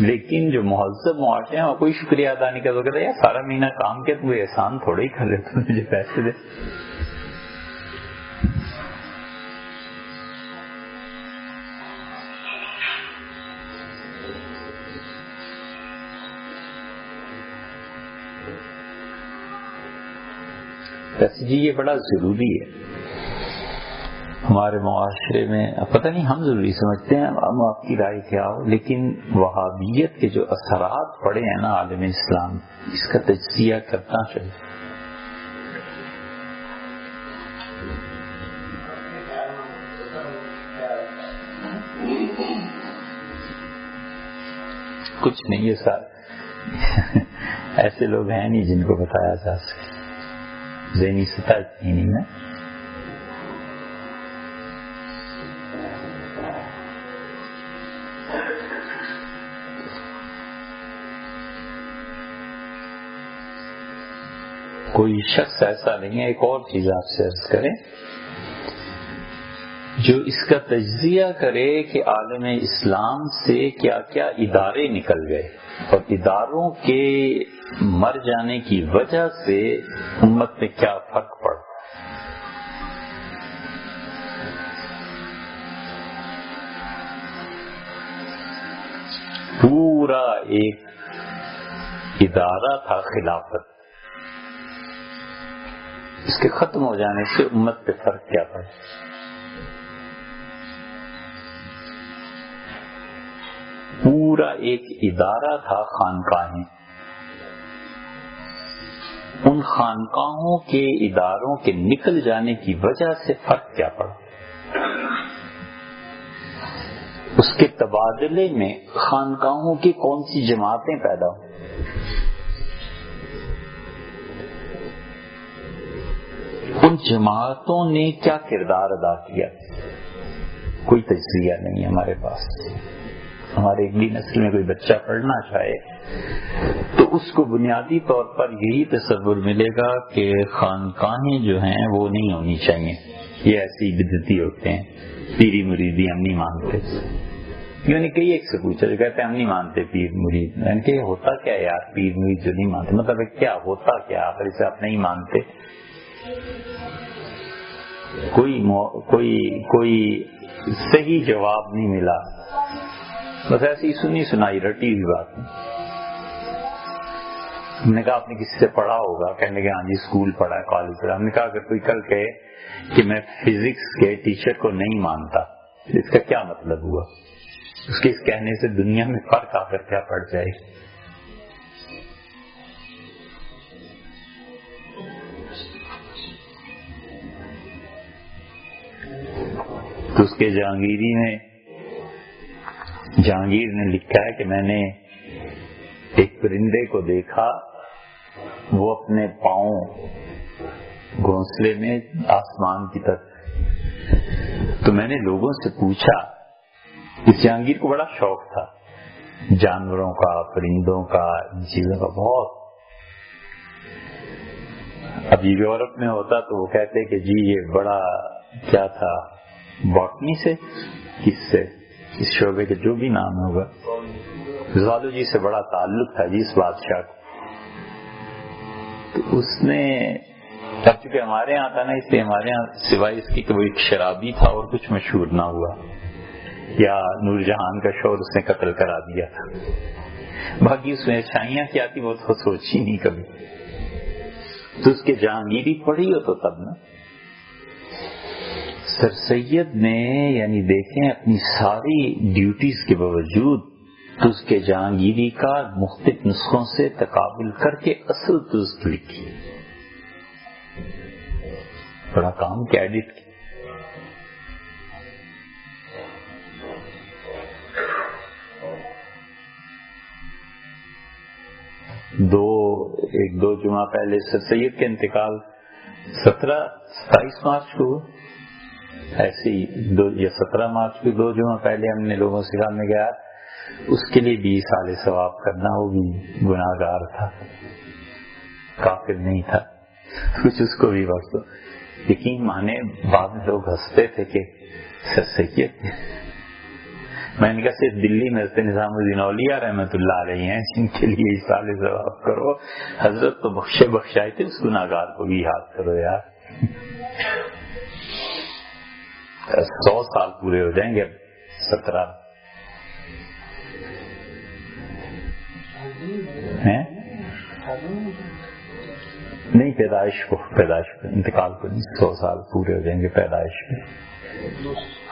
Speaker 1: لیکن جو مہذب معاشرے ہیں وہ کوئی شکریہ ادا نہیں کرتا. کہتا ہے یار سارا مہینہ کام کیا، تو احسان تھوڑے ہی کر رہے، تو مجھے پیسے دے. جی یہ بڑا ضروری ہے ہمارے معاشرے میں. پتہ نہیں ہم ضروری سمجھتے ہیں، ہم آپ کی رائے کیا ہو، لیکن وہابیت کے جو اثرات پڑے ہیں نا عالم اسلام، اس کا تجزیہ کرنا چاہیے. کچھ نہیں، یہ سارے ایسے لوگ ہیں نہیں جن کو بتایا جا سکے. ذہنی سطح اتنی نہیں ہے. کوئی شخص ایسا نہیں ہے. ایک اور چیز آپ سے عرض کریں، جو اس کا تجزیہ کرے کہ عالم اسلام سے کیا کیا ادارے نکل گئے اور اداروں کے مر جانے کی وجہ سے امت میں کیا فرق پڑا. پورا ایک ادارہ تھا خلافت، اس کے ختم ہو جانے سے امت پہ فرق کیا پڑا. پورا ایک ادارہ تھا خانقاہیں، ان خانقاہوں کے اداروں کے نکل جانے کی وجہ سے فرق کیا پڑا. اس کے تبادلے میں خانقاہوں کی کون سی جماعتیں پیدا ہوں، ان جماعتوں نے کیا کردار ادا کیا. کوئی تجزیہ نہیں ہے ہمارے پاس. ہمارے اگلی نسل میں کوئی بچہ پڑھنا چاہے تو اس کو بنیادی طور پر یہی تصور ملے گا کہ خانقاہیں جو ہیں وہ نہیں ہونی چاہیے، یہ ایسی بدعتی ہوتے ہیں، پیری مریدی ہم نہیں مانتے. میں نے کئی ایک سے پوچھا جو کہتے ہیں ہم نہیں مانتے پیر مرید. میں نے کہا ہوتا کیا یار پیر مرید جو نہیں مانتے، مطلب کیا ہوتا کیا اگر اسے آپ نہیں مانتے. کوئی صحیح جواب نہیں ملا، بس ایسی سنی سنائی رٹی ہوئی بات. ہم نے کہا آپ نے کسی سے پڑھا ہوگا، کہنے کہ ہاں جی اسکول پڑھا ہے، کالج پڑھا. ہم نے کہا اگر کوئی کل کہے کہ میں فزکس کے ٹیچر کو نہیں مانتا، اس کا کیا مطلب ہوا؟ اس کے اس کہنے سے دنیا میں فرق آ کر کیا پڑ جائے. تو اس کے جہانگیر نے لکھا ہے کہ میں نے ایک پرندے کو دیکھا، وہ اپنے پاؤں گھونسلے میں آسمان کی طرف. تو میں نے لوگوں سے پوچھا، اس جہانگیر کو بڑا شوق تھا، جانوروں کا، پرندوں کا، ان چیزوں کا بہت. اب یورپ میں ہوتا تو وہ کہتے کہ جی یہ بڑا کیا تھا، باٹنی سے، کس سے، اس شعبے کے جو بھی نام ہوگا، زوالوجی سے بڑا تعلق تھا جی اس بادشاہ کو. تو اس نے، اب چونکہ ہمارے یہاں تھا نا، اس لیے ہمارے یہاں سوائے اس کی کہ وہ ایک شرابی تھا اور کچھ مشہور نہ ہوا، یا نور جہان کا شوہر اس نے قتل کرا دیا تھا. باقی اس میں اچھائیاں کیا تھی وہ تو سوچی نہیں کبھی. تو اس کے جہانگیری پڑھی ہو تو تب نا. سر سید نے یعنی دیکھیں اپنی ساری ڈیوٹیز کے باوجود تو اس کے جہانگیری کا مختلف نسخوں سے تقابل کر کے اصل تزک لکھی. بڑا کام کیا ایڈٹ کی. ایک دو جمعہ پہلے سر سید کے انتقال 27 مارچ کو، ایسے ہی 17 مارچ کو 2 جمعہ پہلے ہم نے لوگوں سے کہا، میں گیا اس کے لیے 20 سال ثواب کرنا، وہ بھی گناہگار تھا، کافر نہیں تھا، کچھ اس کو بھی بخشو. یقین مانے بعد میں لوگ ہنستے تھے کہ سر سید. میں نے کہا صرف دلی میں حضرت نظام الدین اولیاء رحمۃ اللہ علیہ ہیں جن کے لیے اصال ثواب کرو. حضرت تو بخشائے تھے، اس گناہگار کو بھی یاد کرو یار. 100 سال پورے ہو جائیں گے اب 17 نہیں، پیدائش کو انتقال کو نہیں، 100 سال پورے ہو جائیں گے پیدائش میں.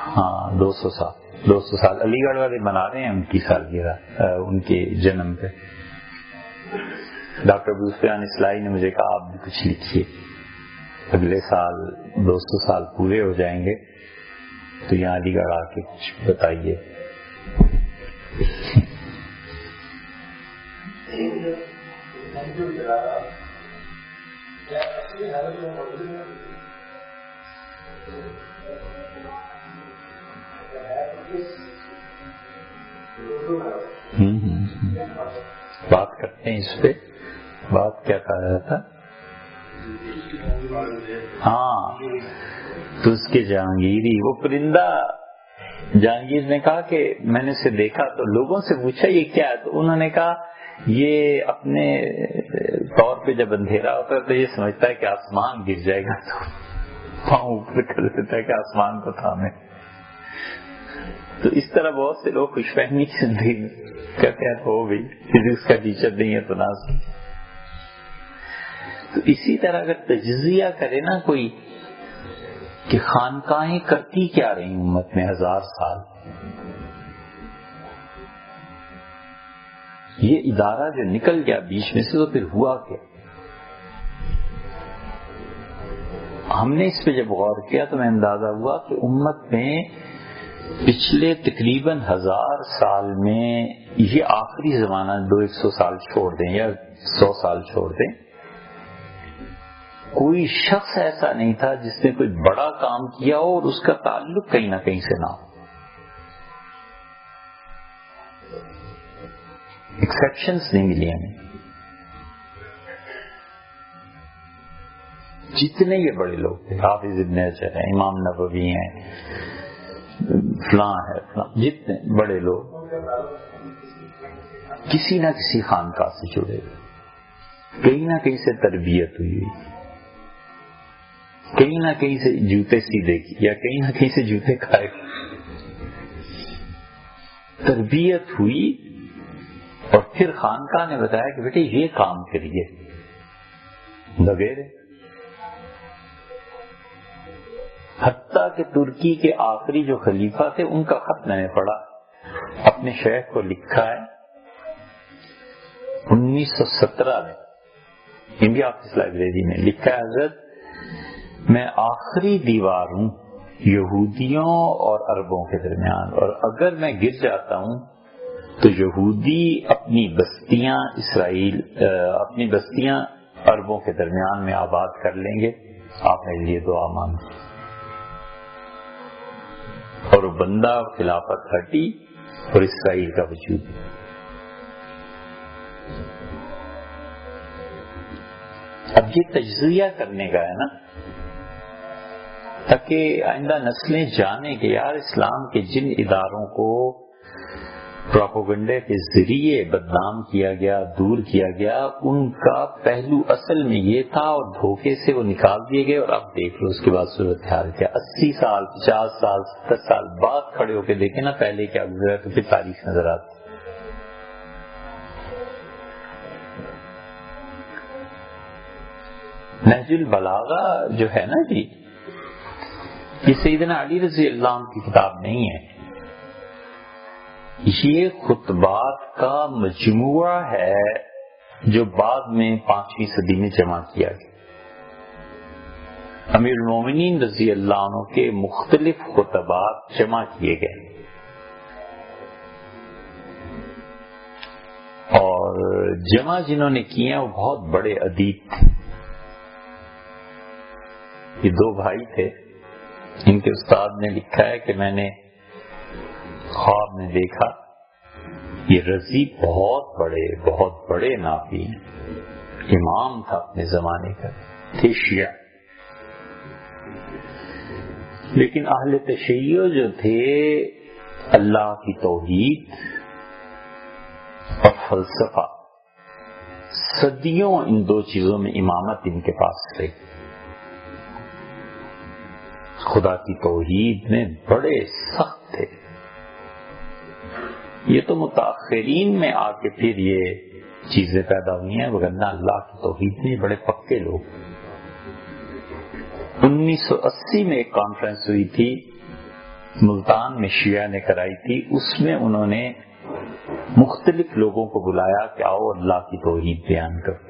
Speaker 1: ہاں 200 سال علی گڑھ والے منا رہے ہیں ان کی سالگرہ، ان کے جنم پہ. ڈاکٹر ابو سفیان اصلاحی نے مجھے کہا آپ بھی کچھ لکھیے، اگلے سال 200 سال پورے ہو جائیں گے تو یہاں علی گڑھ آ کے کچھ بتائیے. بات کرتے ہیں اس پہ. بات کیا کہا رہا تھا؟ ہاں تو اس کے جہانگیری، وہ پرندہ جہانگیر نے کہا کہ میں نے اسے دیکھا تو لوگوں سے پوچھا یہ کیا ہے، تو انہوں نے کہا یہ اپنے طور پہ جب اندھیرا ہوتا ہے تو یہ سمجھتا ہے کہ آسمان گر جائے گا تو پاؤں اوپر کر دیتا ہے کہ آسمان کو تھامے. تو اس طرح بہت سے لوگ خوش فہمی کی زندگی میں کہتے ہیں ہو گئی، فزکس کا ٹیچر نہیں ہے تو نہ. تو اسی طرح اگر تجزیہ کرے نا کوئی کہ خانقاہیں کرتی کیا رہی امت میں 1000 سال، یہ ادارہ جو نکل گیا بیچ میں سے تو پھر ہوا کیا. ہم نے اس پہ جب غور کیا تو میں اندازہ ہوا کہ امت میں پچھلے تقریباً 1000 سال میں یہ آخری زمانہ 200 سال چھوڑ دیں یا 100 سال چھوڑ دیں، کوئی شخص ایسا نہیں تھا جس نے کوئی بڑا کام کیا ہو اور اس کا تعلق کہیں نہ کہیں سے نہ ہو. ایکسیپشنز نہیں ملی ہمیں. جتنے یہ بڑے لوگ تھے، حافظ ابن حجر ہیں، امام نووی ہیں، فلاں ہے فلاں، جتنے بڑے لوگ کسی نہ کسی خانقاہ سے جڑے ہوئے، کہیں نہ کہیں سے تربیت ہوئی، کہیں نہ کہیں سے جوتے سیدھے کی یا کہیں نہ کہیں سے جوتے کھائے، تربیت ہوئی. اور پھر خانقاہ نے بتایا کہ بیٹے یہ کام کریے وغیرہ. حتیٰ کہ ترکی کے آخری جو خلیفہ تھے ان کا خط میں نے پڑھا، اپنے شیخ کو لکھا ہے 1917 میں انڈیا آفس لائبریری میں لکھا ہے، حضرت میں آخری دیوار ہوں یہودیوں اور عربوں کے درمیان، اور اگر میں گر جاتا ہوں تو یہودی اپنی بستیاں اپنی بستیاں عربوں کے درمیان میں آباد کر لیں گے، آپ میرے لیے دعا مانگیں. اور بندہ خلافت ہٹی اور اسرائیل کا وجود. اب یہ تجزیہ کرنے کا ہے نا، تاکہ آئندہ نسلیں جانیں کہ یار اسلام کے جن اداروں کو پروپیگنڈے کے ذریعے بدنام کیا گیا، دور کیا گیا، ان کا پہلو اصل میں یہ تھا اور دھوکے سے وہ نکال دیے گئے. اور اب دیکھ لو اس کے بعد صورتحال کیا. 80 سال 50 سال 70 سال بعد کھڑے ہو کے دیکھیں نا پہلے کیا گزرا تو پھر تاریخ نظر آتی. نہج البلاغہ جو ہے نا جی، یہ سیدنا علی رضی اللہ عنہ کی کتاب نہیں ہے، یہ خطبات کا مجموعہ ہے جو بعد میں 5ویں صدی میں جمع کیا گیا. امیر المومنین رضی اللہ عنہ کے مختلف خطبات جمع کیے گئے، اور جمع جنہوں نے کیے وہ بہت بڑے ادیب تھے. یہ 2 بھائی تھے، ان کے استاد نے لکھا ہے کہ میں نے خواب میں دیکھا یہ رضی بہت بڑے نافی ہیں، امام تھا اپنے زمانے کا، تھے شیعہ، لیکن اہل تشیع جو تھے اللہ کی توحید اور فلسفہ، صدیوں ان 2 چیزوں میں امامت ان کے پاس رہی. خدا کی توحید میں بڑے سخت تھے. یہ تو متاخرین میں آ کے پھر یہ چیزیں پیدا ہوئی ہیں، وگرنہ اللہ کی توحید میں بڑے پکے لوگ. 1980 میں ایک کانفرنس ہوئی تھی ملتان میں، شیعہ نے کرائی تھی. اس میں انہوں نے مختلف لوگوں کو بلایا کہ آؤ اللہ کی توحید بیان کرو.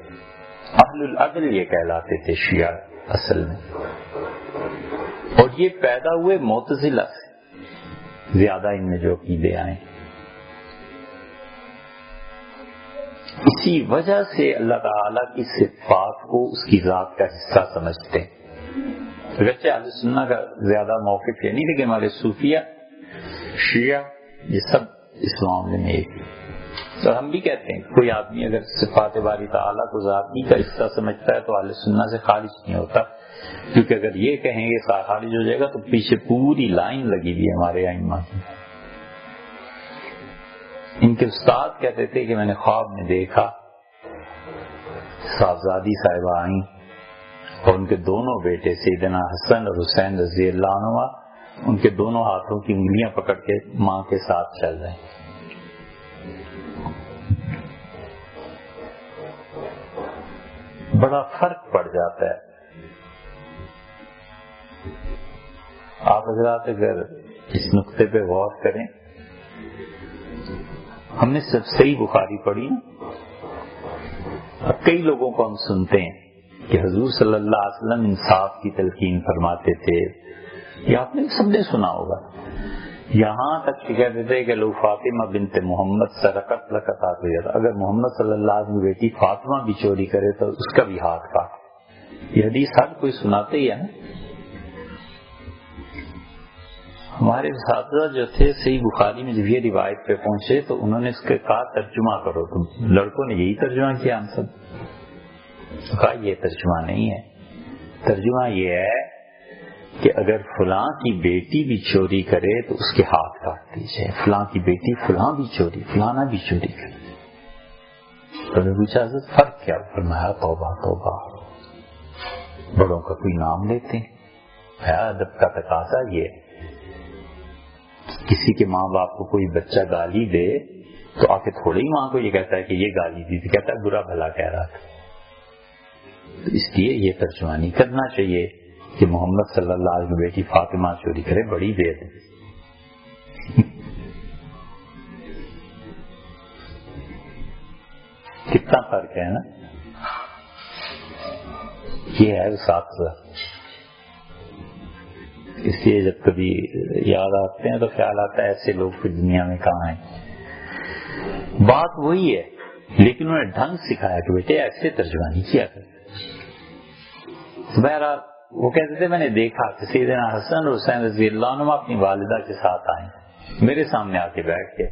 Speaker 1: اہل العدل یہ کہلاتے تھے شیعہ اصل میں، اور یہ پیدا ہوئے معتزلہ سے، زیادہ ان میں جو عقیدے آئے. اسی وجہ سے اللہ تعالیٰ کی صفات کو اس کی ذات کا حصہ سمجھتے ہیں. اگرچہ اہل سنت کا زیادہ موقف یہ نہیں، لیکن ہمارے صوفیہ، شیعہ، یہ سب اس معاملے میں ایک. تو ہم بھی کہتے ہیں کوئی آدمی اگر صفات باری تعالیٰ کو ذاتی کا حصہ سمجھتا ہے تو اہل سنت سے خارج نہیں ہوتا، کیونکہ اگر یہ کہیں گے خارج ہو جائے گا تو پیچھے پوری لائن لگی ہوئی ہے ہمارے ائمہ کی. ان کے استاد کہتے تھے کہ میں نے خواب میں دیکھا صاحبزادی صاحبہ آئیں اور ان کے دونوں بیٹے سیدنا حسن اور حسین رضی اللہ عنہ ان کے دونوں ہاتھوں کی انگلیاں پکڑ کے ماں کے ساتھ چل رہے ہیں. بڑا فرق پڑ جاتا ہے. آپ حضرات اگر اس نقطے پہ غور کریں، ہم نے سب صحیح بخاری پڑھی نا، کئی لوگوں کو ہم سنتے ہیں کہ حضور صلی اللہ علیہ وسلم انصاف کی تلقین فرماتے تھے، یہ آپ نے سب نے سنا ہوگا. یہاں تک کہ کہتے تھے کہ لو فاطمہ بنت محمد سرقت لقطعت یدہ، اگر محمد صلی اللہ علیہ وسلم کی بیٹی فاطمہ بھی چوری کرے تو اس کا بھی ہاتھ کاٹ. یہ حدیث ہر کوئی سناتے ہی ہے نا. ہمارے اساتذہ جو تھے صحیح بخاری میں جب یہ روایت پہ پہنچے تو انہوں نے اس کے کہا ترجمہ کرو. تو لڑکوں نے یہی ترجمہ کیا، ہم سب کہا یہ ترجمہ نہیں ہے. ترجمہ یہ ہے کہ اگر فلاں کی بیٹی بھی چوری کرے تو اس کے ہاتھ کاٹ دیجیے. فلاں کی بیٹی فلاں بھی چوری، فلانا بھی چوری کرے. تو نے پوچھا حضرت فرق کیا؟ فرمایا توبہ توبہ، بڑوں کا کوئی نام لیتے ہیں. ادب کا تقاضا یہ ہے، کسی کے ماں باپ کو کوئی بچہ گالی دے تو آ کے تھوڑے ہی ماں کو یہ کہتا ہے کہ یہ گالی دی تھی، کہتا ہے برا بھلا کہہ رہا تھا. تو اس لیے یہ ترجمہ نہیں کرنا چاہیے کہ محمد صلی اللہ علیہ وسلم بیٹی فاطمہ چوری کرے، بڑی دیر ہے. کتنا فرق ہے نا. یہ ہے اساتذہ. اس لیے جب کبھی یاد آتے ہیں تو خیال آتا ہے ایسے لوگ پھر دنیا میں کہاں ہیں. بات وہی ہے، لیکن انہوں نے ڈھنگ سکھایا کہ بیٹے ایسے ترجمہ نہیں کیا کرتے. بہرحال وہ کہتے تھے میں نے دیکھا کہ سیدنا حسن اور حسین رضی اللہ عنہ اپنی والدہ کے ساتھ آئے، میرے سامنے آ کے بیٹھ کے.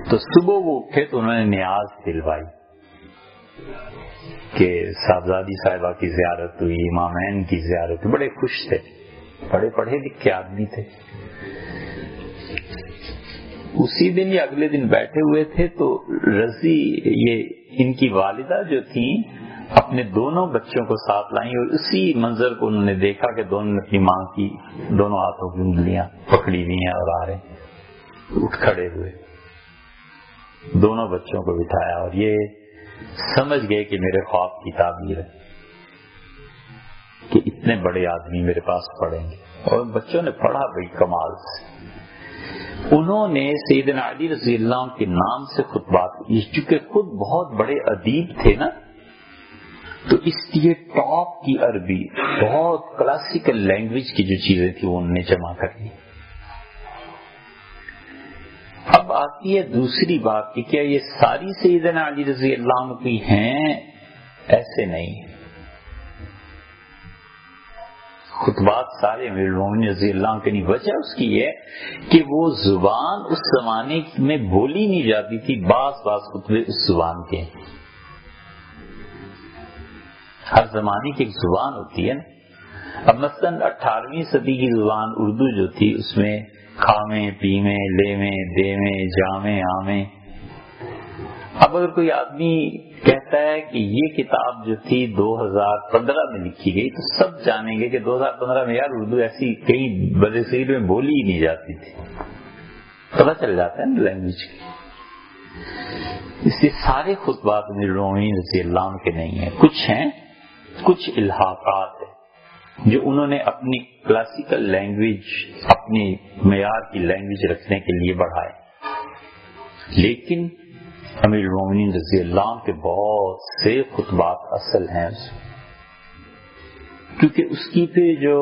Speaker 1: تو صبح وہ اٹھے تو انہوں نے نیاز دلوائی. کہ صاحبزادی صاحبہ کی زیارت ہوئی، امامین کی زیارت ہوئی، بڑے خوش تھے، بڑے پڑھے لکھے آدمی تھے. اسی دن یا اگلے دن بیٹھے ہوئے تھے تو رضی یہ ان کی والدہ جو تھیں اپنے دونوں بچوں کو ساتھ لائیں اور اسی منظر کو انہوں نے دیکھا کہ دونوں نے اپنی ماں کی دونوں ہاتھوں کی انگلیاں پکڑی ہوئی ہیں اور آ رہے ہیں. اٹھ کھڑے ہوئے، دونوں بچوں کو بٹھایا اور یہ سمجھ گئے کہ میرے خواب کی تعبیر ہے کہ اتنے بڑے آدمی میرے پاس پڑھیں گے. اور بچوں نے پڑھا بھائی کمال سے. انہوں نے سیدنا علی رضی اللہ عنہ کے نام سے خطبات، چونکہ خود بہت بڑے ادیب تھے نا، تو اس لیے ٹاپ کی عربی، بہت کلاسیکل لینگویج کی جو چیزیں تھیں وہ انہوں نے جمع کر لی. اب آتی ہے دوسری بات کہ کیا یہ ساری سیدنا علی رضی اللہ عنہ کی ہیں؟ ایسے نہیں. خطبات سارے امیر المومنین رضی اللہ عنہ کی نہیں. وجہ اس کی ہے کہ وہ زبان اس زمانے میں بولی نہیں جاتی تھی، بعض خطبے اس زبان کے. ہر زمانے کی ایک زبان ہوتی ہے نا. اب مثلا 18ویں صدی کی زبان اردو جو تھی اس میں کھاویں پیویں لیویں دیویں جامیں آمیں. اب اگر کوئی آدمی کہتا ہے کہ یہ کتاب جو تھی 2015 میں لکھی گئی تو سب جانیں گے کہ 2015 میں یار اردو ایسی کئی بڑے صغیر میں بولی ہی نہیں جاتی تھی. پتہ چل جاتا ہے نا لینگویج کی. اس لیے سارے خطبات امیر المومنین رضی اللہ عنہ کے نہیں ہیں. کچھ ہیں، کچھ الحاقات ہیں جو انہوں نے اپنی کلاسیکل لینگویج، اپنی معیار کی لینگویج رکھنے کے لیے بڑھائے. لیکن امیر المومنین رضی اللہ عنہ کے بہت سے خطبات اصل ہیں کیونکہ اس کی پہ جو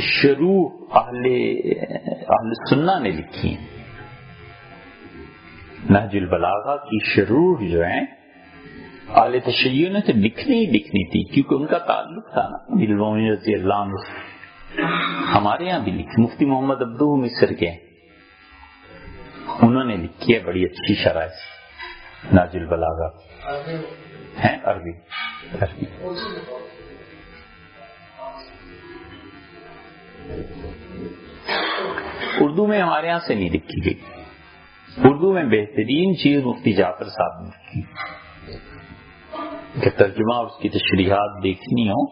Speaker 1: شروع اہل سنہ نے لکھی ہیں. نہج البلاغہ کی شروع جو ہیں اہل تشیع نے تو لکھنی ہی لکھنی تھی کیونکہ ان کا تعلق تھا نا امیر المومنین رضی اللہ عنہ سے. ہمارے یہاں بھی لکھی، مفتی محمد عبدو مصر کے انہوں نے لکھی ہے بڑی اچھی شرح سے نہج البلاغہ. ہیں عربی. اردو میں ہمارے یہاں سے نہیں لکھی گئی. اردو میں بہترین چیز مفتی جعفر صاحب نے لکھی کہ ترجمہ اور اس کی تشریحات دیکھنی ہو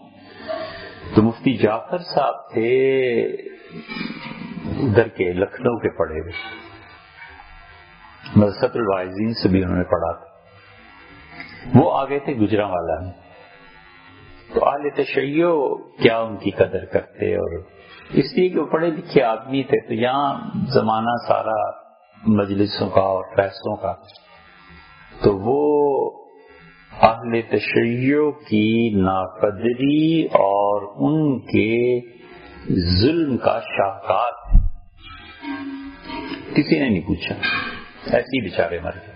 Speaker 1: تو مفتی جعفر صاحب تھے ادھر کے لکھنؤ کے پڑھے ہوئے، مدرسۃ الواعظین سے بھی انہوں نے پڑھا تھا. وہ آگے تھے گجرانوالہ میں. تو اہل تشیع کیا ان کی قدر کرتے، اور اس لیے کہ وہ پڑھے لکھے آدمی تھے تو یہاں زمانہ سارا مجلسوں کا اور فیصلوں کا، تو وہ اہل تشیع کی ناقدری اور ان کے ظلم کا شاہکار ہے. کسی نے نہیں پوچھا، ایسے ہی بیچارے مر گئے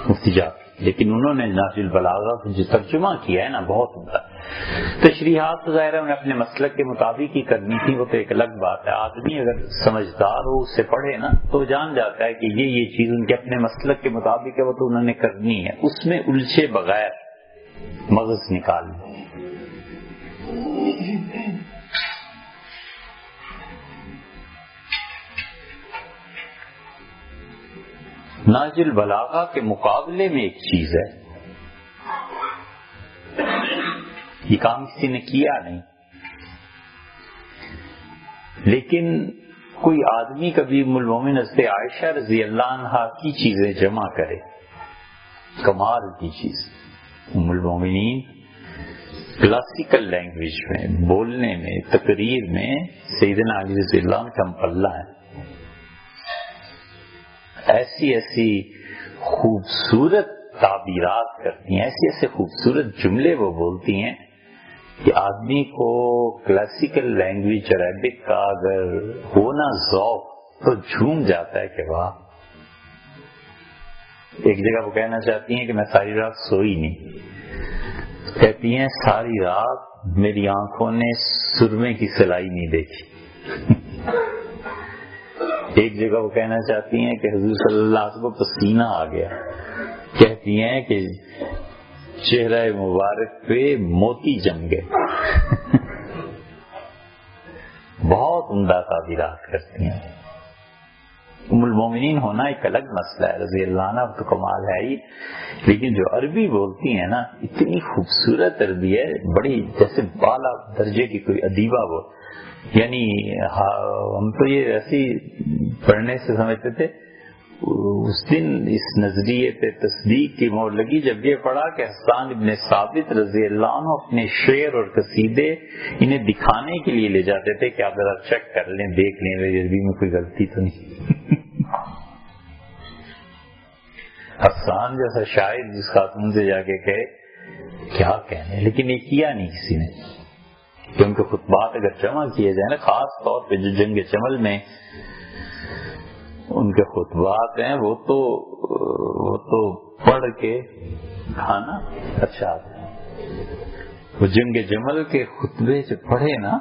Speaker 1: مفتی جعفر. لیکن انہوں نے نہج البلاغہ کو جو ترجمہ کیا ہے نا بہت عمدہ. تشریحات تو ظاہر انہیں اپنے مسلک کے مطابق ہی کرنی تھی، وہ تو ایک الگ بات ہے. آدمی اگر سمجھدار ہو اس سے پڑھے نا تو جان جاتا ہے کہ یہ چیز ان کے اپنے مسلک کے مطابق ہے، وہ تو انہوں نے کرنی ہے. اس میں الجھے بغیر مغز نکالنے. نہج البلاغہ کے مقابلے میں ایک چیز ہے، یہ کام کسی نے کیا نہیں، لیکن کوئی آدمی کبھی ام المومنین حضرت عائشہ رضی اللہ عنہا کی چیزیں جمع کرے، کمال کی چیز. ام المومنین کلاسیکل لینگویج میں، بولنے میں، تقریر میں سیدنا علی رضی اللہ عنہ کا پلہ ہے. ایسی خوبصورت تعبیرات کرتی ہیں، ایسے خوبصورت جملے وہ بولتی ہیں کہ آدمی کو کلاسیکل لینگویج عربک کا اگر ہونا ذوق تو جھوم جاتا ہے کہ واہ. ایک جگہ وہ کہنا چاہتی ہیں کہ میں ساری رات سوئی نہیں، کہتی ہیں ساری رات میری آنکھوں نے سرمے کی سلائی نہیں دیکھی. ایک جگہ وہ کہنا چاہتی ہیں کہ حضور صلی اللہ علیہ وسلم کو پسینہ آ گیا. کہتی ہیں کہ چہرہ مبارک پہ موتی جم گئے. بہت عمدہ تعبیرات کرتی ہیں. ام المومنین ہونا ایک الگ مسئلہ ہے، رضی اللہ عنہ تو کمال ہے ہی، لیکن جو عربی بولتی ہیں نا اتنی خوبصورت عربی ہے، بڑی جیسے بالا درجے کی کوئی ادیبہ وہ. یعنی ہم تو یہ ایسی پڑھنے سے سمجھتے تھے، اس دن اس نظریے پہ تصدیق کی مور لگی جب یہ پڑھا کہ حسان ابن ثابت رضی اللہ عنہ اپنے شعر اور قصیدے انہیں دکھانے کے لیے لے جاتے تھے کہ آپ ذرا چیک کر لیں، دیکھ لیں عربی میں کوئی غلطی تو نہیں. حسان جیسا شاعر جس خاتون سے جا کے کہے کیا کہنے، لیکن یہ کیا نہیں کسی نے، کہ ان کے خطبات اگر جمع کیے جائیں نا، خاص طور پہ جو جنگ جمل میں ان کے خطبات ہیں وہ تو پڑھ کے کھانا اچھا آتا ہے. وہ جنگ جمل کے خطبے سے پڑھے نا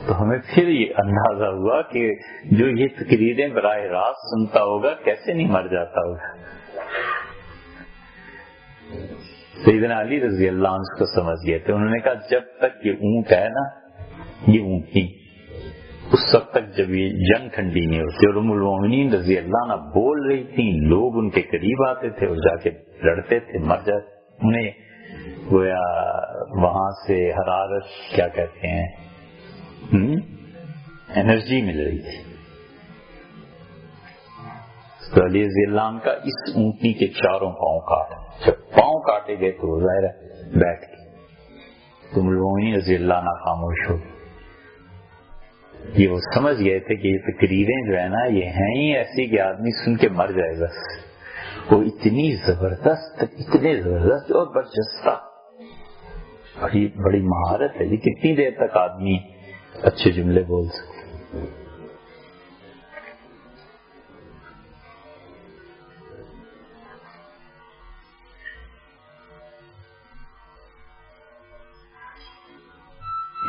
Speaker 1: تو ہمیں پھر یہ اندازہ ہوا کہ جو یہ تقریریں براہ راست سنتا ہوگا کیسے نہیں مر جاتا ہوگا. سیدنا علی رضی اللہ عنہ کو سمجھ گئے تھے. انہوں نے کہا جب تک یہ اونٹ ہے نا، یہ اونٹنی، اس وقت تک جب یہ جنگ ٹھنڈی نہیں ہوتی. اور ام المومنین رضی اللہ عنہ بول رہی تھیں، لوگ ان کے قریب آتے تھے اور جا کے لڑتے تھے، مر جاتے. انہیں گویا وہاں سے حرارت کیا کہتے ہیں انرجی مل رہی تھی. تو علی رضی اللہ عنہ کا اس اونٹنی کے چاروں پاؤں کاٹے. جب پاؤں کاٹے گئے تو ظاہر ہے بیٹھ گئے. تو ام المومنین رضی اللہ عنہ خاموش ہو گئی. یہ وہ سمجھ گئے تھے کہ یہ تقریریں جو ہے نا یہ ہیں ہی ایسی کہ آدمی سن کے مر جائے گا. وہ اتنی زبردست، اتنے زبردست اور برجستہ، بڑی مہارت ہے. یہ کتنی دیر تک آدمی اچھے جملے بول سکتے.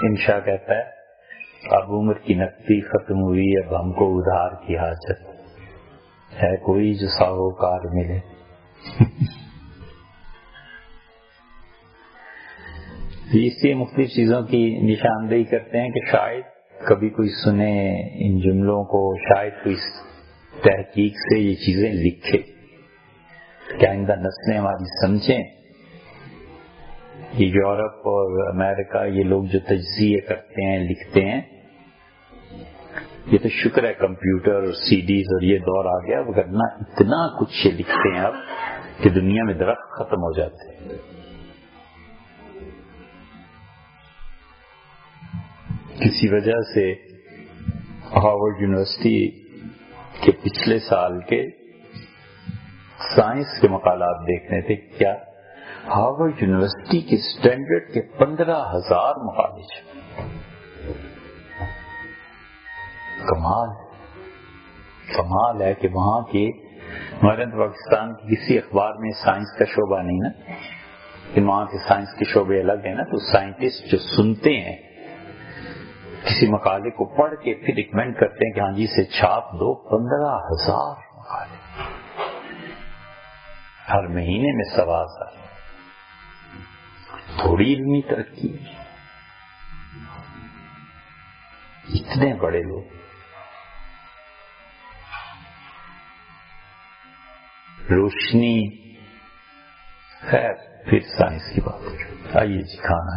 Speaker 1: انشاء کہتا ہے اب عمر کی نقدی ختم ہوئی، اب ہم کو ادھار کی حاجت ہے، کوئی جو ساہوکار ملے. اس لیے مختلف چیزوں کی نشاندہی کرتے ہیں کہ شاید کبھی کوئی سنے ان جملوں کو، شاید کوئی تحقیق سے یہ چیزیں لکھے کہ آئندہ نسلیں ہماری سمجھیں. یہ یورپ اور امریکہ یہ لوگ جو تجزیے کرتے ہیں، لکھتے ہیں، یہ تو شکر ہے کمپیوٹر اور سی ڈیز اور یہ دور آ گیا، ورنہ اتنا کچھ یہ لکھتے ہیں اب کہ دنیا میں درخت ختم ہو جاتے ہیں. کسی وجہ سے ہارورڈ یونیورسٹی کے پچھلے سال کے سائنس کے مقالات دیکھنے تھے. کیا ہارورڈ یونیورسٹی کے اسٹینڈرڈ کے 15,000 مقالے. کمال ہے کہ وہاں کے ہمارے پاکستان کی کسی اخبار میں سائنس کا شعبہ نہیں نا، کہ وہاں کے سائنس کے شعبے الگ ہیں نا. تو سائنٹسٹ جو سنتے ہیں کسی مقالے کو پڑھ کے پھر ریکمینڈ کرتے ہیں کہ ہاں جی سے چھاپ دو. 15,000 مقالے ہر مہینے میں 1,000. تھوڑی علمی ترقی، اتنے بڑے لوگ. روشنی، خیر پھر سائنس کی بات. آئیے جی کھانا.